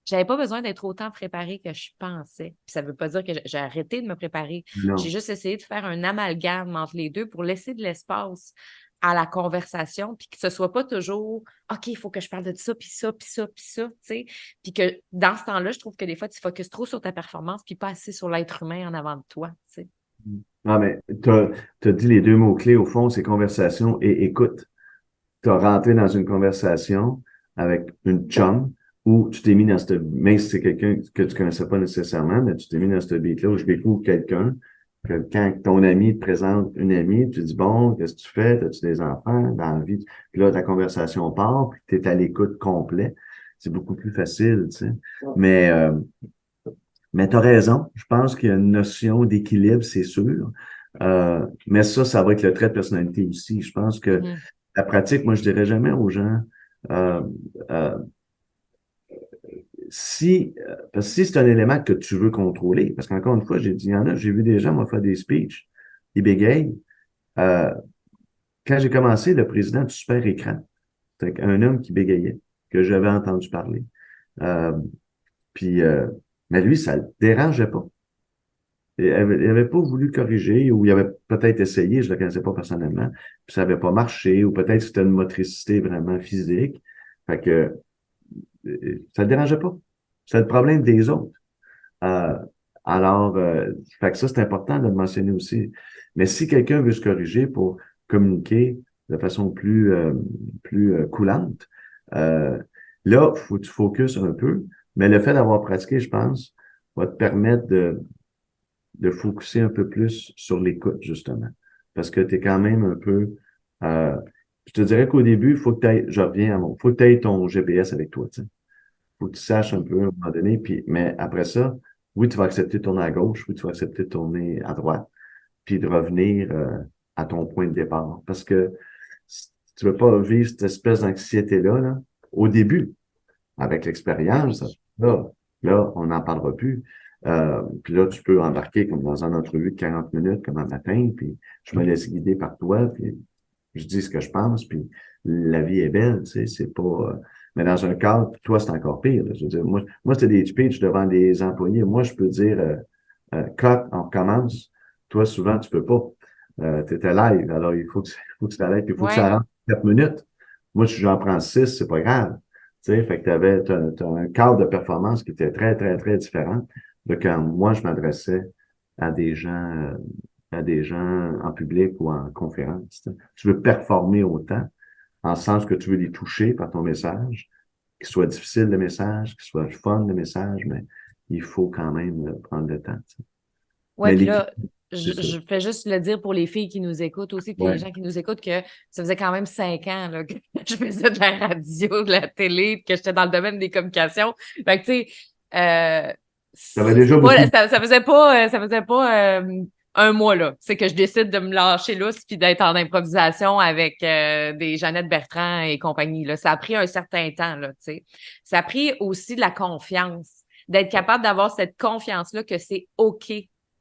j'avais pas besoin d'être autant préparée que je pensais. Puis ça veut pas dire que j'ai arrêté de me préparer. J'ai Non. juste essayé de faire un amalgame entre les deux pour laisser de l'espace à la conversation, puis que ce soit pas toujours OK, il faut que je parle de ça, puis ça, puis ça, puis ça, tu sais. Puis que dans ce temps-là, je trouve que des fois, tu focuses trop sur ta performance, puis pas assez sur l'être humain en avant de toi, tu sais. Ah, mais t'as dit les deux mots-clés, au fond, c'est conversation et écoute. T'as rentré dans une conversation avec une chum où tu t'es mis dans cette, même si c'est quelqu'un que tu connaissais pas nécessairement, mais tu t'es mis dans cette beat-là où je découvre quelqu'un, que quand ton ami te présente une amie, tu dis, bon, qu'est-ce que tu fais? As-tu des enfants dans la vie? Puis là, ta conversation part, puis tu es à l'écoute complet. C'est beaucoup plus facile, tu sais. Mais, euh, mais tu as raison. Je pense qu'il y a une notion d'équilibre, c'est sûr. Mais ça va être le trait de personnalité aussi. Je pense que Mhm. la pratique, moi, je dirais jamais aux gens, euh, euh, parce que si c'est un élément que tu veux contrôler, parce qu'encore une fois, j'ai dit, il y en a, j'ai vu des gens, moi, faire des speeches, ils bégayent. Euh, Quand j'ai commencé, le président du super écran, c'était un homme qui bégayait, que j'avais entendu parler. Euh, puis, mais lui, ça le dérangeait pas. il avait pas voulu corriger, ou il avait peut-être essayé, je le connaissais pas personnellement, puis ça avait pas marché, ou peut-être c'était une motricité vraiment physique. Fait que ça le dérangeait pas. C'est le problème des autres. Euh, alors, fait que ça, c'est important de le mentionner aussi. Mais si quelqu'un veut se corriger pour communiquer de façon plus coulante, euh, là, faut que tu focuses un peu. Mais le fait d'avoir pratiqué, je pense, va te permettre de focuser un peu plus sur l'écoute, justement. Parce que tu es quand même un peu... Euh, je te dirais qu'au début, il faut que tu ailles, je reviens à faut que tu ailles ton GPS avec toi, tu sais. Faut que tu saches un peu à un moment donné, puis, mais après ça, oui, tu vas accepter de tourner à gauche, oui, tu vas accepter de tourner à droite, puis de revenir à ton point de départ. Parce que si tu veux pas vivre cette espèce d'anxiété-là, là, au début, avec Ben oui. l'expérience, là, là, on n'en parlera plus. Puis là, tu peux embarquer comme dans une entrevue de 40 minutes comme un matin, puis je me laisse guider par toi, puis je dis ce que je pense, puis la vie est belle, tu sais, c'est pas... mais dans un cadre, toi, c'est encore pire. Là. Je veux dire, moi c'était des speeches devant des employés. Moi, je peux dire cut, on recommence. Toi, souvent, tu peux pas. Tu étais live, alors il faut que tu t'arrêtes, puis il faut que ça Ouais. rentre 4 minutes. Moi, si j'en prends 6, c'est pas grave. Tu sais, fait que t'as un cadre de performance qui était très, très, très différent de quand moi, je m'adressais à des gens, euh, à des gens en public ou en conférence. Tu sais. Tu veux performer autant, en sens que tu veux les toucher par ton message, qu'il soit difficile le message, qu'il soit fun le message, mais il faut quand même prendre le temps. Tu sais. Ouais, Mais puis l'équipe, là, c'est ça. je fais juste le dire pour les filles qui nous écoutent aussi, puis les Ouais. gens qui nous écoutent, que ça faisait quand même 5 ans là, que je faisais de la radio, de la télé, que j'étais dans le domaine des communications. Fait que, tu sais, Ça va déjà beaucoup. ça faisait pas un mois, là. C'est que je décide de me lâcher lousse puis d'être en improvisation avec des Jeannette Bertrand et compagnie, là. Ça a pris un certain temps, là, tu sais. Ça a pris aussi de la confiance, d'être capable d'avoir cette confiance-là que c'est OK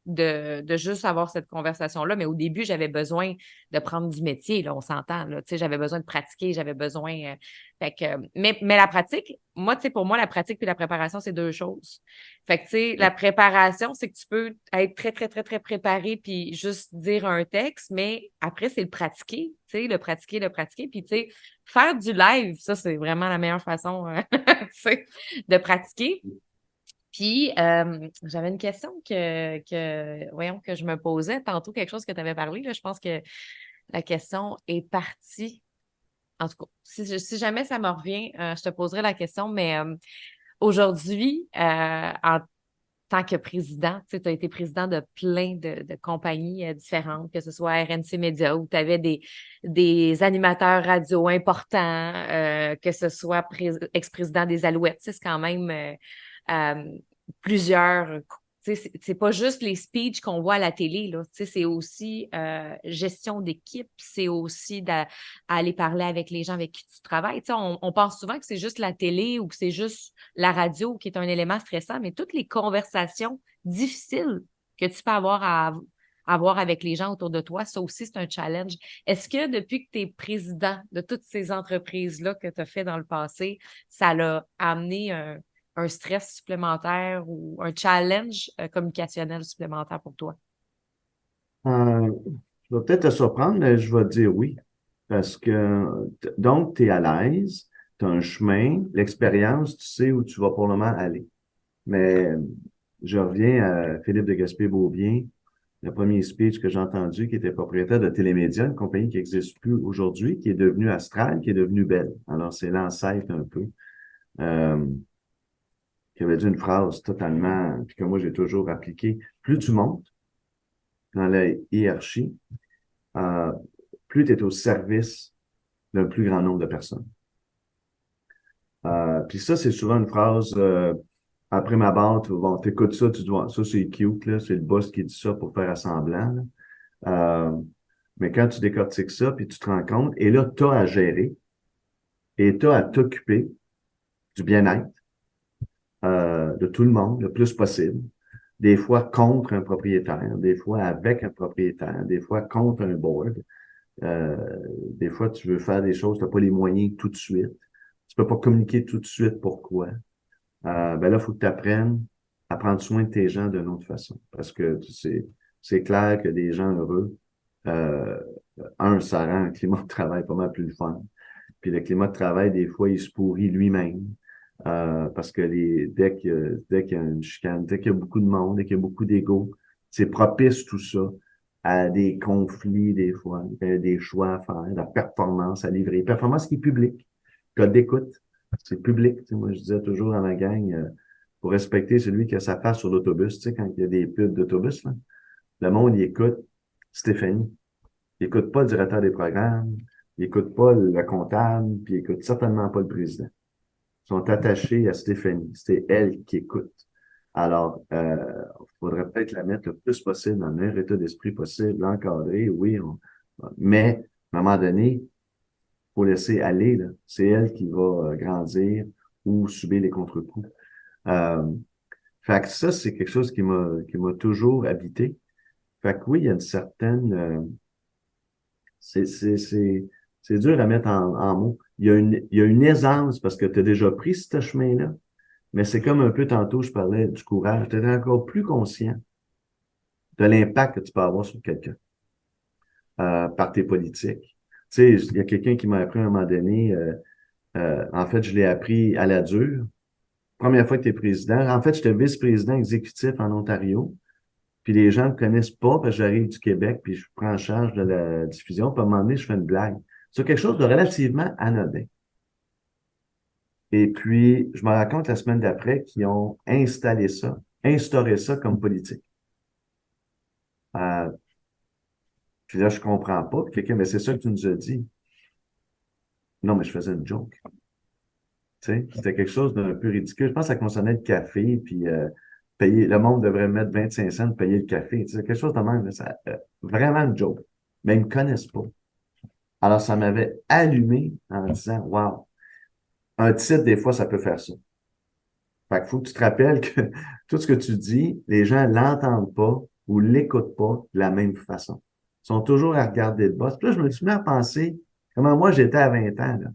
de juste avoir cette conversation-là. Mais au début, j'avais besoin de prendre du métier, là, on s'entend, là. Tu sais, j'avais besoin de pratiquer, j'avais besoin. Fait que, mais la pratique, moi, tu sais, pour moi, la pratique puis la préparation, c'est deux choses. Fait que, tu sais, la préparation, c'est que tu peux être très, très, très, très préparé puis juste dire un texte, mais après, c'est le pratiquer, tu sais, le pratiquer. Puis, tu sais, faire du live, ça, c'est vraiment la meilleure façon, tu sais, de pratiquer. Puis, j'avais une question voyons, que je me posais tantôt, quelque chose que tu avais parlé, là. Je pense que la question est partie. En tout cas, si jamais ça me revient, je te poserai la question, mais aujourd'hui, en tant que président, tu sais, as été président de plein de compagnies différentes, que ce soit RNC Média, où tu avais des animateurs radio importants, que ce soit ex-président des Alouettes. Tu sais, c'est quand même euh, plusieurs. Tu sais, c'est pas juste les speeches qu'on voit à la télé, là. Tu sais, c'est aussi gestion d'équipe, c'est aussi aller parler avec les gens avec qui tu travailles. Tu sais, on pense souvent que c'est juste la télé ou que c'est juste la radio qui est un élément stressant, mais toutes les conversations difficiles que tu peux avoir avec les gens autour de toi, ça aussi, c'est un challenge. Est-ce que depuis que tu es président de toutes ces entreprises-là que tu as fait dans le passé, ça l'a amené un stress supplémentaire ou un challenge communicationnel supplémentaire pour toi? Euh, je vais peut-être te surprendre, mais je vais te dire oui. Parce que, donc, tu es à l'aise, tu as un chemin, l'expérience, tu sais où tu vas pour le moment aller. Mais je reviens à Philippe de Gaspé-Beaubien, le premier speech que j'ai entendu, qui était propriétaire de Télémédia, une compagnie qui n'existe plus aujourd'hui, qui est devenue Astral, qui est devenue Bell. Alors, c'est l'ancêtre un peu, euh, qui avait dit une phrase totalement, puis que moi j'ai toujours appliquée. Plus tu montes dans la hiérarchie, euh, plus tu es au service d'un plus grand nombre de personnes. Puis ça, c'est souvent une phrase après ma barre, bon, t'écoutes ça, tu dois, ça c'est cute, là, c'est le boss qui dit ça pour faire assemblant. Là. Mais quand tu décortiques ça, puis tu te rends compte, et là, tu as à gérer et tu as à t'occuper du bien-être de tout le monde le plus possible. Des fois contre un propriétaire, des fois avec un propriétaire, des fois contre un board. Euh, des fois, tu veux faire des choses, tu n'as pas les moyens tout de suite. Tu peux pas communiquer tout de suite pourquoi. Ben là, il faut que tu apprennes. à prendre soin de tes gens d'une autre façon. Parce que c'est clair que des gens heureux, euh, ça rend un climat de travail pas mal plus le fun. Puis le climat de travail, des fois, il se pourrit lui-même. Parce que dès qu'il y a une chicane, dès qu'il y a beaucoup de monde, dès qu'il y a beaucoup d'ego, c'est propice tout ça à des conflits des fois, des choix à faire, la performance à livrer. Performance qui est publique, code d'écoute, c'est public. Tu sais, moi, je disais toujours à ma gang, pour respecter celui qui a sa face sur l'autobus, tu sais, quand il y a des pubs d'autobus, là, le monde, il écoute Stéphanie. Il écoute pas le directeur des programmes, il écoute pas le comptable, puis il écoute certainement pas le président. Ils sont attachés à Stéphanie. C'est elle qui écoute. Alors, il faudrait peut-être la mettre le plus possible dans le meilleur état d'esprit possible, l'encadrer, oui, mais à un moment donné, faut laisser aller, là. C'est elle qui va grandir ou subir les contre-coups. Euh, Fait que ça, c'est quelque chose qui m'a toujours habité. Fait que oui, il y a une certaine c'est c'est c'est c'est dur à mettre en mots. Il y a une aisance parce que tu as déjà pris ce chemin-là, mais c'est comme un peu tantôt je parlais du courage. Tu es encore plus conscient de l'impact que tu peux avoir sur quelqu'un par tes politiques. Tu sais, il y a quelqu'un qui m'a appris à un moment donné, en fait, je l'ai appris à la dure. Première fois que tu es président. En fait, j'étais vice-président exécutif en Ontario. Puis les gens ne me connaissent pas parce que j'arrive du Québec, puis je prends en charge de la diffusion. Puis à un moment donné, je fais une blague sur quelque chose de relativement anodin. Et puis, je me rends compte la semaine d'après qu'ils ont instauré ça comme politique. Euh, Puis là, je comprends pas. Puis quelqu'un, mais c'est ça que tu nous as dit. Non, mais je faisais une joke. Tu sais, c'était quelque chose d'un peu ridicule. Je pense que ça concernait le café, puis payer, le monde devrait mettre 25 cents pour payer le café. Tu sais, quelque chose de même, vraiment une joke. Mais ils me connaissent pas. Alors, ça m'avait allumé en disant, wow, un titre, des fois, ça peut faire ça. Fait qu'il faut que tu te rappelles que tout ce que tu dis, les gens l'entendent pas ou l'écoutent pas de la même façon. Ils sont toujours à regarder le boss. Puis là, je me suis mis à penser comment moi j'étais à 20 ans, là.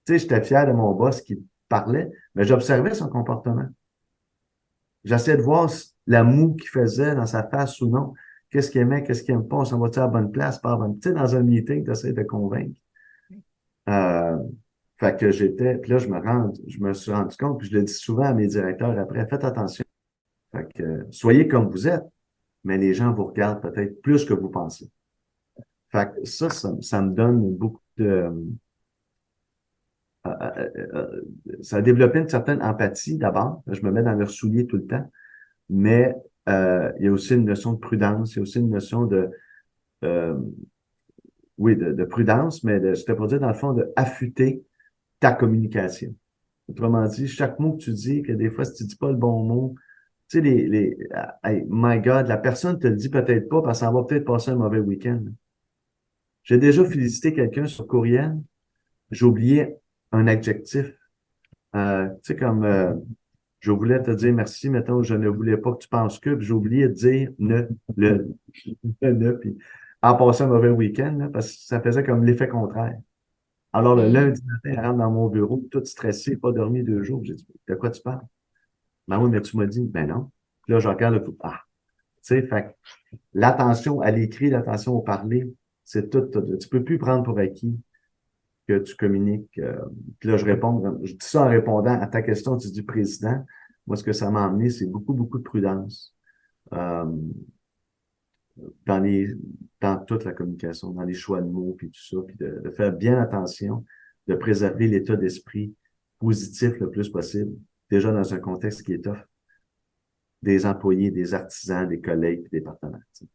Tu sais, j'étais fier de mon boss qui parlait, mais j'observais son comportement. J'essayais de voir la moue qu'il faisait dans sa face ou non. Qu'est-ce qu'il aimait, qu'est-ce qu'il aime pas, on s'en va-tu à la bonne place, pas à la bonne. Tu sais, dans un meeting, tu essaies de convaincre. Euh, Fait que puis là, je me suis rendu compte, puis je le dis souvent à mes directeurs après, faites attention. Fait que, soyez comme vous êtes, mais les gens vous regardent peut-être plus que vous pensez. Fait que ça me donne beaucoup ça a développé une certaine empathie d'abord. Je me mets dans leurs souliers tout le temps, mais il y a aussi une notion de prudence, il y a aussi une notion euh, oui, de prudence, mais c'était pour dire dans le fond de affûter ta communication. Autrement dit, chaque mot que tu dis, que des fois, si tu dis pas le bon mot, tu sais, hey, my God, la personne te le dit peut-être pas parce qu'elle va peut-être passer un mauvais week-end. J'ai déjà félicité quelqu'un sur courriel, j'ai oublié un adjectif. Tu sais, comme je voulais te dire merci, mettons, je ne voulais pas que tu penses que, puis j'ai oublié de dire le ne, puis en passant un mauvais week-end, là, parce que ça faisait comme l'effet contraire. Alors, le Mm. lundi matin, elle rentre dans mon bureau, toute stressée, pas dormi 2 jours. J'ai dit, de quoi tu parles? Ben oui, mais tu m'as dit, ben non. Puis là, je regarde le tout. Ah, tu sais, fait que l'attention à l'écrit, l'attention au parler, c'est tout. Tu peux plus prendre pour acquis que tu communiques. Puis là, je dis ça en répondant à ta question, tu dis président. Moi, ce que ça m'a amené, c'est beaucoup, beaucoup de prudence euh, dans les, dans toute la communication, dans les choix de mots, puis tout ça, puis de faire bien attention, de préserver l'état d'esprit positif le plus possible, déjà dans un contexte qui est tough, des employés, des artisans, des collègues, puis des partenaires. Tu sais.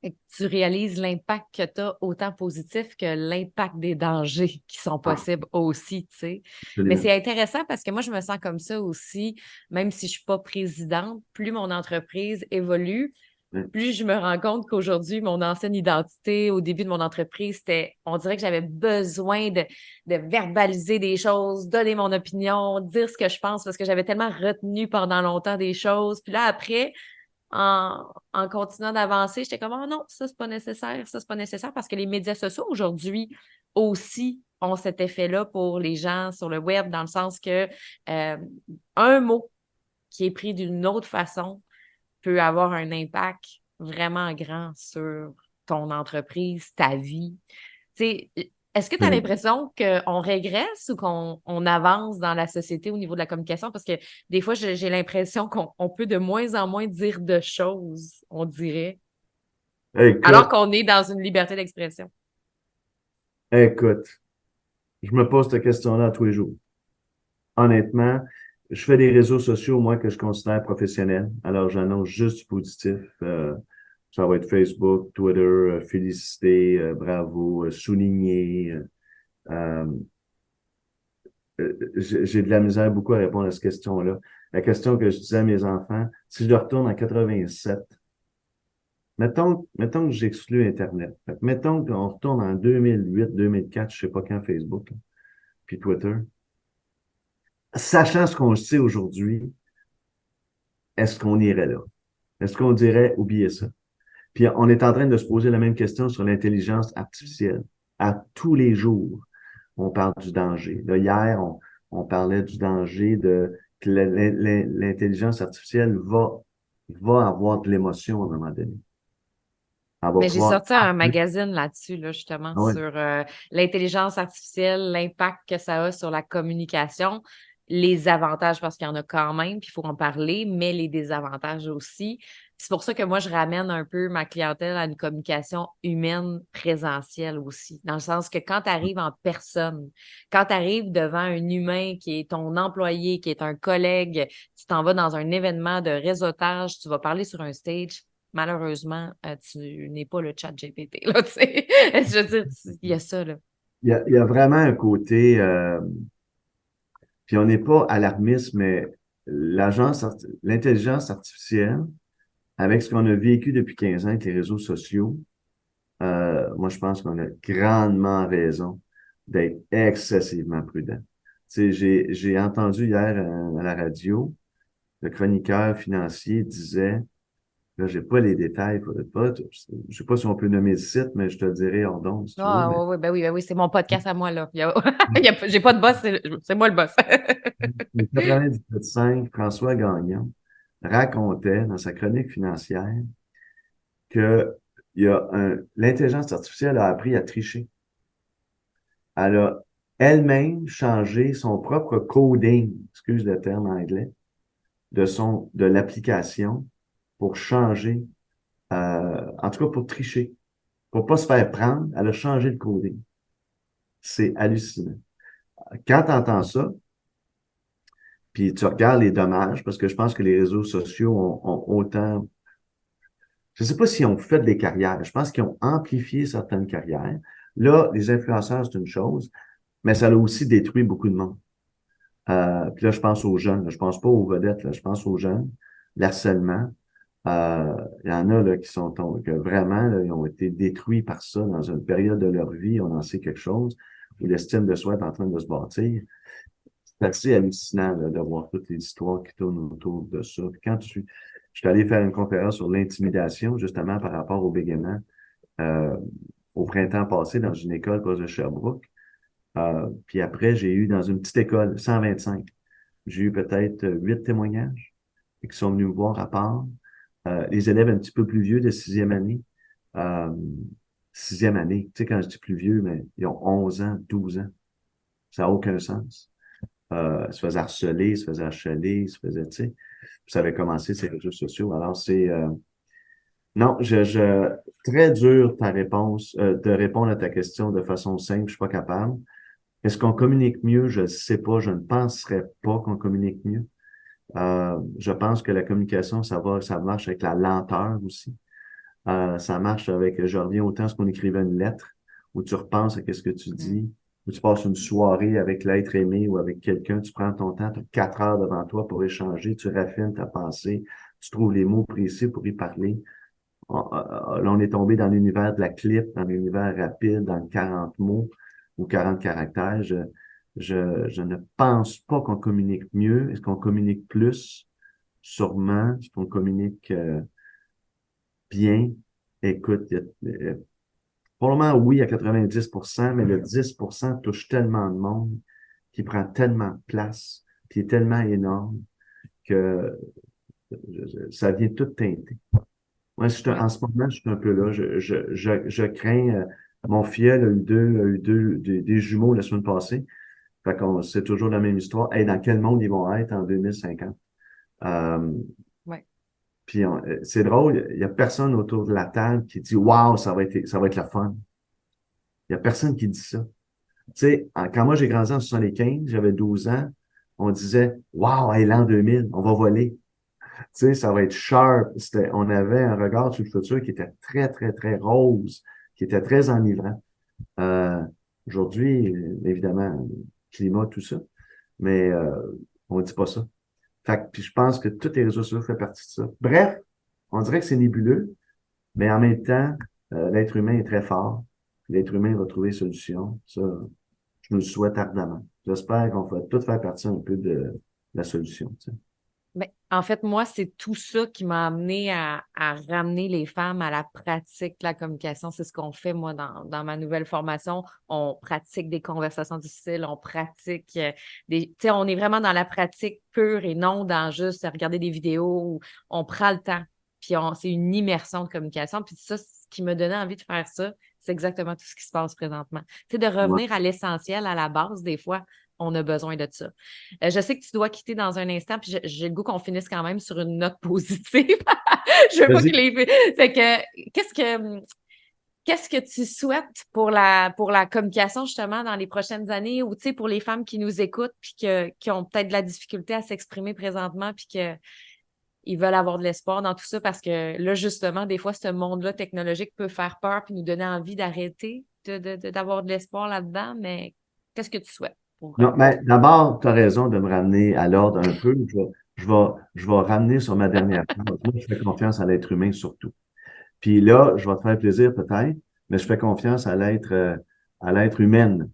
Fait que tu réalises l'impact que tu as autant positif que l'impact des dangers qui sont Ah, possibles aussi, tu sais. Mais absolument. c'est intéressant parce que moi, je me sens comme ça aussi, même si je suis pas présidente, plus mon entreprise évolue, Ouais. plus je me rends compte qu'aujourd'hui, mon ancienne identité, au début de mon entreprise, on dirait que j'avais besoin de verbaliser des choses, donner mon opinion, dire ce que je pense parce que j'avais tellement retenu pendant longtemps des choses. Puis là, après, en continuant d'avancer, j'étais comme, oh non, ça, c'est pas nécessaire, ça, c'est pas nécessaire parce que les médias sociaux aujourd'hui aussi ont cet effet-là pour les gens sur le web, dans le sens que un mot qui est pris d'une autre façon peut avoir un impact vraiment grand sur ton entreprise, ta vie. Tu sais, est-ce que tu as Oui. l'impression qu'on régresse ou qu'on avance dans la société au niveau de la communication? Parce que des fois, j'ai l'impression qu'on peut de moins en moins dire de choses, on dirait, alors Écoute, qu'on est dans une liberté d'expression. écoute, je me pose cette question-là tous les jours. Honnêtement, je fais des réseaux sociaux, moi, que je considère professionnels. Alors, j'annonce juste du positif. Ça va être Facebook, Twitter, féliciter, bravo, souligner. Euh, j'ai de la misère beaucoup à répondre à cette question-là. La question que je disais à mes enfants, si je retourne en 87, mettons que j'exclus Internet. Fait que mettons qu'on retourne en 2008, 2004, je sais pas quand Facebook, hein, puis Twitter. Sachant ce qu'on sait aujourd'hui, est-ce qu'on irait là? Est-ce qu'on dirait, oubliez ça? Puis on est en train de se poser la même question sur l'intelligence artificielle. À tous les jours, on parle du danger. Là, hier, on parlait du danger de que l'intelligence artificielle va avoir de l'émotion à un moment donné. Elle va Mais j'ai pouvoir sorti un magazine là-dessus, là, justement, ah ouais. sur l'intelligence artificielle, l'impact que ça a sur la communication, les avantages, parce qu'il y en a quand même, puis il faut en parler, mais les désavantages aussi. C'est pour ça que moi, je ramène un peu ma clientèle à une communication humaine présentielle aussi, dans le sens que quand tu arrives en personne, quand tu arrives devant un humain qui est ton employé, qui est un collègue, tu t'en vas dans un événement de réseautage, tu vas parler sur un stage, malheureusement, tu n'es pas le chat GPT, là, tu sais. Je veux dire, il y a ça, là. Il y a vraiment un côté, puis on n'est pas alarmiste, mais l'intelligence artificielle, avec ce qu'on a vécu depuis 15 ans avec les réseaux sociaux, moi, je pense qu'on a grandement raison d'être excessivement prudent. Tu sais, j'ai entendu hier à la radio, le chroniqueur financier disait, là, j'ai pas les détails, faudrait pas, je sais pas si on peut nommer le site, mais je te le dirai hors d'onde si tu veux, Ah, mais ouais, ouais, ben oui, c'est mon podcast à moi, là. J'ai pas de boss, c'est moi le boss. le 97.5, François Gagnon racontait dans sa chronique financière que l'intelligence artificielle a appris à tricher. Elle a elle-même changé son propre coding, excuse le terme anglais, de l'application pour changer, en tout cas pour tricher, pour pas se faire prendre, elle a changé le coding. C'est hallucinant. Quand tu entends ça, puis tu regardes les dommages, parce que je pense que les réseaux sociaux ont autant, je ne sais pas s'ils ont fait des carrières, je pense qu'ils ont amplifié certaines carrières. Là, les influenceurs, c'est une chose, mais ça a aussi détruit beaucoup de monde. Puis là, je pense aux jeunes, là, je pense pas aux vedettes, là, je pense aux jeunes, l'harcèlement. Il y en a là, que vraiment là, ils ont été détruits par ça dans une période de leur vie, on en sait quelque chose, où l'estime de soi est en train de se bâtir. C'est assez hallucinant là, de voir toutes les histoires qui tournent autour de ça. Puis je suis allé faire une conférence sur l'intimidation, justement par rapport au bégaiement, euh, au printemps passé dans une école proche de Sherbrooke. Puis après, j'ai eu dans une petite école, 125. J'ai eu peut-être 8 témoignages qui sont venus me voir à part. Les élèves un petit peu plus vieux de sixième année. Euh, sixième année, tu sais, quand je dis plus vieux, mais ils ont 11 ans, 12 ans. Ça n'a aucun sens. Ils se faisaient harceler, ils se faisaient achaler, ils se faisaient, tu sais. Puis ça avait commencé ces réseaux sociaux. Alors, non, très dur ta réponse, de répondre à ta question de façon simple, je suis pas capable. Est-ce qu'on communique mieux? Je ne sais pas. Je ne penserais pas qu'on communique mieux. Je pense que la communication, ça marche avec la lenteur aussi. Ça marche avec, je reviens autant à ce qu'on écrivait une lettre, où tu repenses à ce que tu Mm. dis, où tu passes une soirée avec l'être aimé ou avec quelqu'un, tu prends ton temps, tu as 4 heures devant toi pour échanger, tu raffines ta pensée, tu trouves les mots précis pour y parler. Là, on est tombé dans l'univers de la clip, dans l'univers rapide, dans le 40 mots ou 40 caractères. Je ne pense pas qu'on communique mieux. Est-ce qu'on communique plus? Sûrement. Est-ce qu'on communique bien? Écoute, probablement oui à 90%, mais le 10% touche tellement de monde, qui prend tellement de place, qui est tellement énorme, que ça vient tout teinter. Moi, Oui. en ce moment, je suis un peu là. Je crains. Mon filleul a eu des jumeaux la semaine passée. Fait qu'on c'est toujours la même histoire. Hey, dans quel monde ils vont être en 2050? Euh, Ouais. puis c'est drôle, il y a personne autour de la table qui dit waouh, ça va être la fun. Il y a personne qui dit ça. Tu sais, quand moi j'ai grandi en 75, j'avais 12 ans, on disait waouh, hey, l'an 2000, on va voler. Tu sais, ça va être sharp. On avait un regard sur le futur qui était très, très, très rose, qui était très enivrant. Euh, Aujourd'hui, évidemment, climat, tout ça, mais on dit pas ça. Fait que, puis je pense que tous les réseaux sociaux font partie de ça. Bref, on dirait que c'est nébuleux, mais en même temps, l'être humain est très fort. L'être humain va trouver solution. Ça, je nous le souhaite ardemment. J'espère qu'on va tout faire partie un peu de la solution. Tu sais. Ben, en fait, moi, c'est tout ça qui m'a amené à ramener les femmes à la pratique de la communication. C'est ce qu'on fait, moi, dans ma nouvelle formation. On pratique des conversations difficiles, on pratique des. Tu sais, on est vraiment dans la pratique pure et non dans juste regarder des vidéos où on prend le temps. Puis c'est une immersion de communication. Puis ça, ce qui me donnait envie de faire ça, c'est exactement tout ce qui se passe présentement. Tu sais, de Ouais. revenir à l'essentiel, à la base, des fois, on a besoin de ça. Je sais que tu dois quitter dans un instant, puis j'ai le goût qu'on finisse quand même sur une note positive. Je veux pas que Vas-y. les. Fait que, qu'est-ce que tu souhaites pour la communication, justement, dans les prochaines années, ou, tu sais, pour les femmes qui nous écoutent, puis qui ont peut-être de la difficulté à s'exprimer présentement, puis qu'ils veulent avoir de l'espoir dans tout ça, parce que là, justement, des fois, ce monde-là technologique peut faire peur, puis nous donner envie d'arrêter d'avoir de l'espoir là-dedans, mais qu'est-ce que tu souhaites pour. Non, mais d'abord, tu as raison de me ramener à l'ordre un peu. Je vais ramener sur ma dernière phrase. Moi, je fais confiance à l'être humain surtout. Puis là, je vais te faire plaisir peut-être, mais je fais confiance à l'être humaine.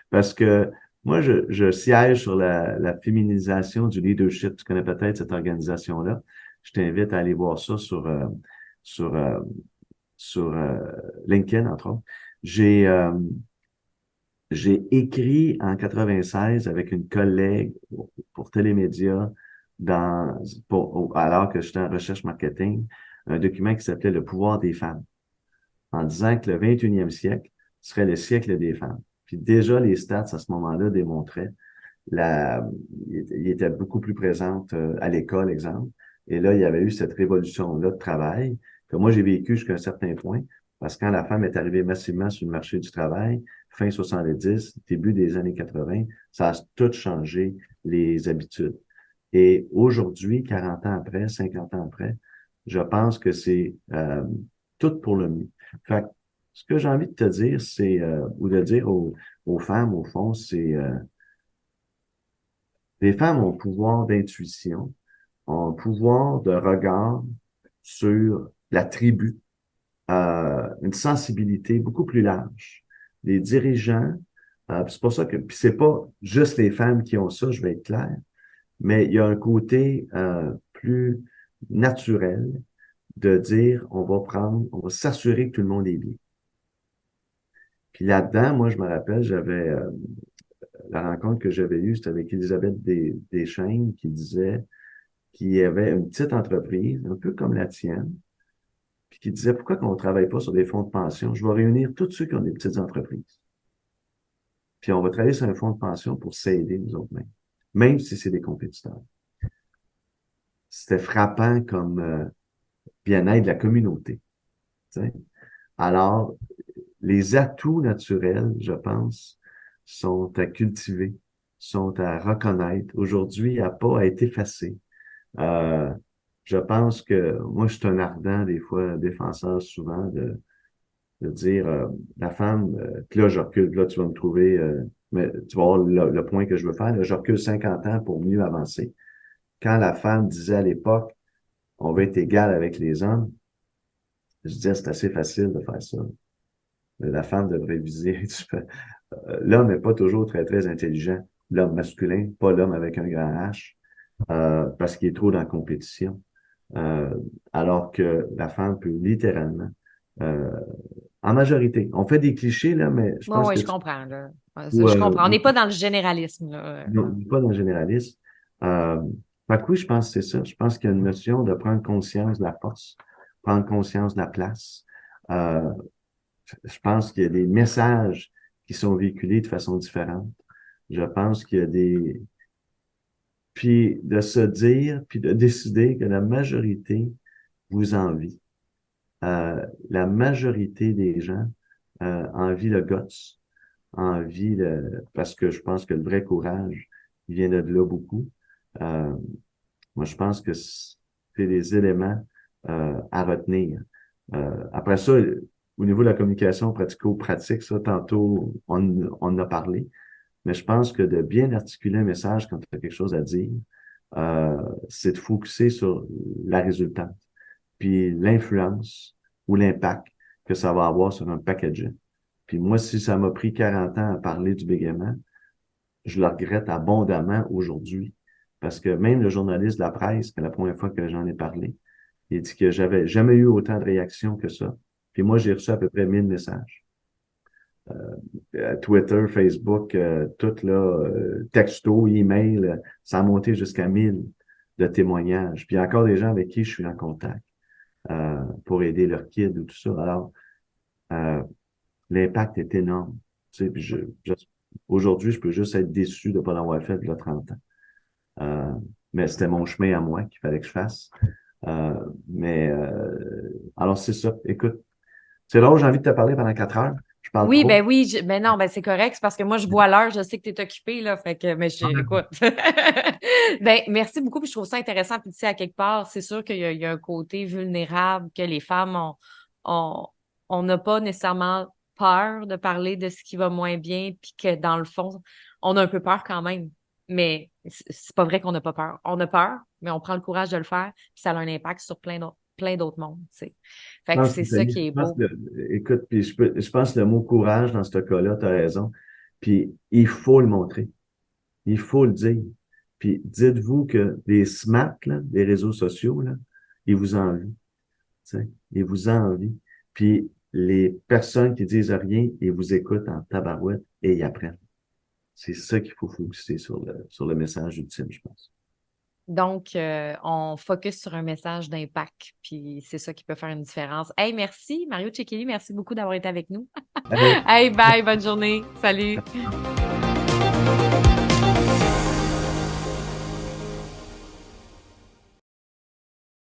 Parce que moi, je siège sur la féminisation du leadership. Tu connais peut-être cette organisation-là. Je t'invite à aller voir ça sur, euh, sur LinkedIn, entre autres. J'ai euh, j'ai écrit en 96 avec une collègue pour Télémédia alors que j'étais en recherche marketing, un document qui s'appelait Le pouvoir des femmes, en disant que le 21e siècle serait le siècle des femmes. Puis déjà, les stats à ce moment-là démontraient la, il était beaucoup plus présente à l'école, exemple. Et là, il y avait eu cette révolution-là de travail que moi, j'ai vécu jusqu'à un certain point, parce que quand la femme est arrivée massivement sur le marché du travail, fin 70, début des années 80, ça a tout changé les habitudes. Et aujourd'hui, 40 ans après, 50 ans après, je pense que c'est tout pour le mieux. Fait que, ce que j'ai envie de te dire, c'est, ou de dire aux femmes, au fond, c'est les femmes ont un pouvoir d'intuition, ont un pouvoir de regard sur la tribu, une sensibilité beaucoup plus large. Les dirigeants, c'est pour ça que, puis c'est pas juste les femmes qui ont ça, je vais être clair, mais il y a un côté plus naturel de dire on va s'assurer que tout le monde est bien. Puis là-dedans, moi, je me rappelle, j'avais la rencontre que j'avais eue, c'était avec Elisabeth Deschaines qui disait qui avait une petite entreprise, un peu comme la tienne, puis qui disait pourquoi qu'on ne travaille pas sur des fonds de pension? Je vais réunir tous ceux qui ont des petites entreprises. Puis on va travailler sur un fonds de pension pour s'aider nous autres mêmes, même si c'est des compétiteurs. C'était frappant comme bien-être de la communauté. Tu sais. Alors, les atouts naturels, je pense, sont à cultiver, sont à reconnaître. Aujourd'hui, il n'y a pas à être effacé. Euh, je pense que moi, je suis un ardent, des fois, défenseur souvent de dire la femme, puis là, je recule, là, tu vas me trouver, mais tu vas voir le point que je veux faire, là, je recule 50 ans pour mieux avancer. Quand la femme disait à l'époque, on va être égal avec les hommes, je disais, c'est assez facile de faire ça. La femme devrait viser. L'homme n'est pas toujours très, très intelligent. L'homme masculin, pas l'homme avec un grand H, parce qu'il est trop dans la compétition. Euh, alors que la femme peut littéralement, euh, en majorité, on fait des clichés, là, mais je Bon, pense oui, que je comprends, là. Ouais, ça, ou, je comprends. On n'est pas dans le généralisme, là. non, pas dans le généralisme. Euh, Fait que oui, je pense que c'est ça. Je pense qu'il y a une notion de prendre conscience de la force, prendre conscience de la place. Euh, je pense qu'il y a des messages qui sont véhiculés de façon différente. Je pense qu'il y a des... Puis de se dire, puis de décider que la majorité vous envie. La majorité des gens envient le guts, envie le... Parce que je pense que le vrai courage, il vient de là beaucoup. Euh, Moi, je pense que c'est des éléments à retenir. Après ça, au niveau de la communication pratico-pratique, ça, tantôt, on en a parlé, mais je pense que de bien articuler un message quand tu as quelque chose à dire, c'est de focuser sur la résultante, puis l'influence ou l'impact que ça va avoir sur un packaging. Puis moi, si ça m'a pris 40 ans à parler du bégaiement, je le regrette abondamment aujourd'hui. Parce que même le journaliste de la presse, que la première fois que j'en ai parlé, il dit que j'avais jamais eu autant de réactions que ça. Puis moi, j'ai reçu à peu près 1000 messages. Twitter, Facebook, tout là, texto, email, ça a monté jusqu'à 1000 de témoignages. Puis il y a encore des gens avec qui je suis en contact pour aider leurs kids ou tout ça. Alors, euh, l'impact est énorme. Tu sais, puis aujourd'hui, je peux juste être déçu de ne pas l'avoir fait il y a 30 ans. Euh, mais c'était mon chemin à moi qu'il fallait que je fasse. Euh, alors c'est ça. Écoute, c'est drôle, j'ai envie de te parler pendant 4 heures. Je parle Oui, trop. ben oui, ben non, ben c'est correct, c'est parce que moi, je vois l'heure, je sais que tu es occupé, là, fait que, mais écoute. Ben, merci beaucoup, puis je trouve ça intéressant, puis tu sais, à quelque part, c'est sûr qu'il y a un côté vulnérable que les femmes ont, on n'a pas nécessairement peur de parler de ce qui va moins bien, puis que dans le fond, on a un peu peur quand même, mais c'est pas vrai qu'on n'a pas peur. On a peur, mais on prend le courage de le faire, puis ça a un impact sur plein d'autres mondes, tu sais. Fait Je que pense c'est que, ça qui est je pense beau. que, écoute, puis je pense que le mot courage dans ce cas-là, tu as raison. Puis il faut le montrer. Il faut le dire. Puis dites-vous que les SMAT, là, les réseaux sociaux, là, ils vous envient. Tu sais, ils vous envient. Puis les personnes qui disent rien, ils vous écoutent en tabarouette et ils apprennent. C'est ça qu'il faut focuser sur le message ultime, je pense. Donc, on focus sur un message d'impact, puis c'est ça qui peut faire une différence. Hey, merci, Mario Cecchini, merci beaucoup d'avoir été avec nous. Hey, Hey, bye, bonne journée. Salut.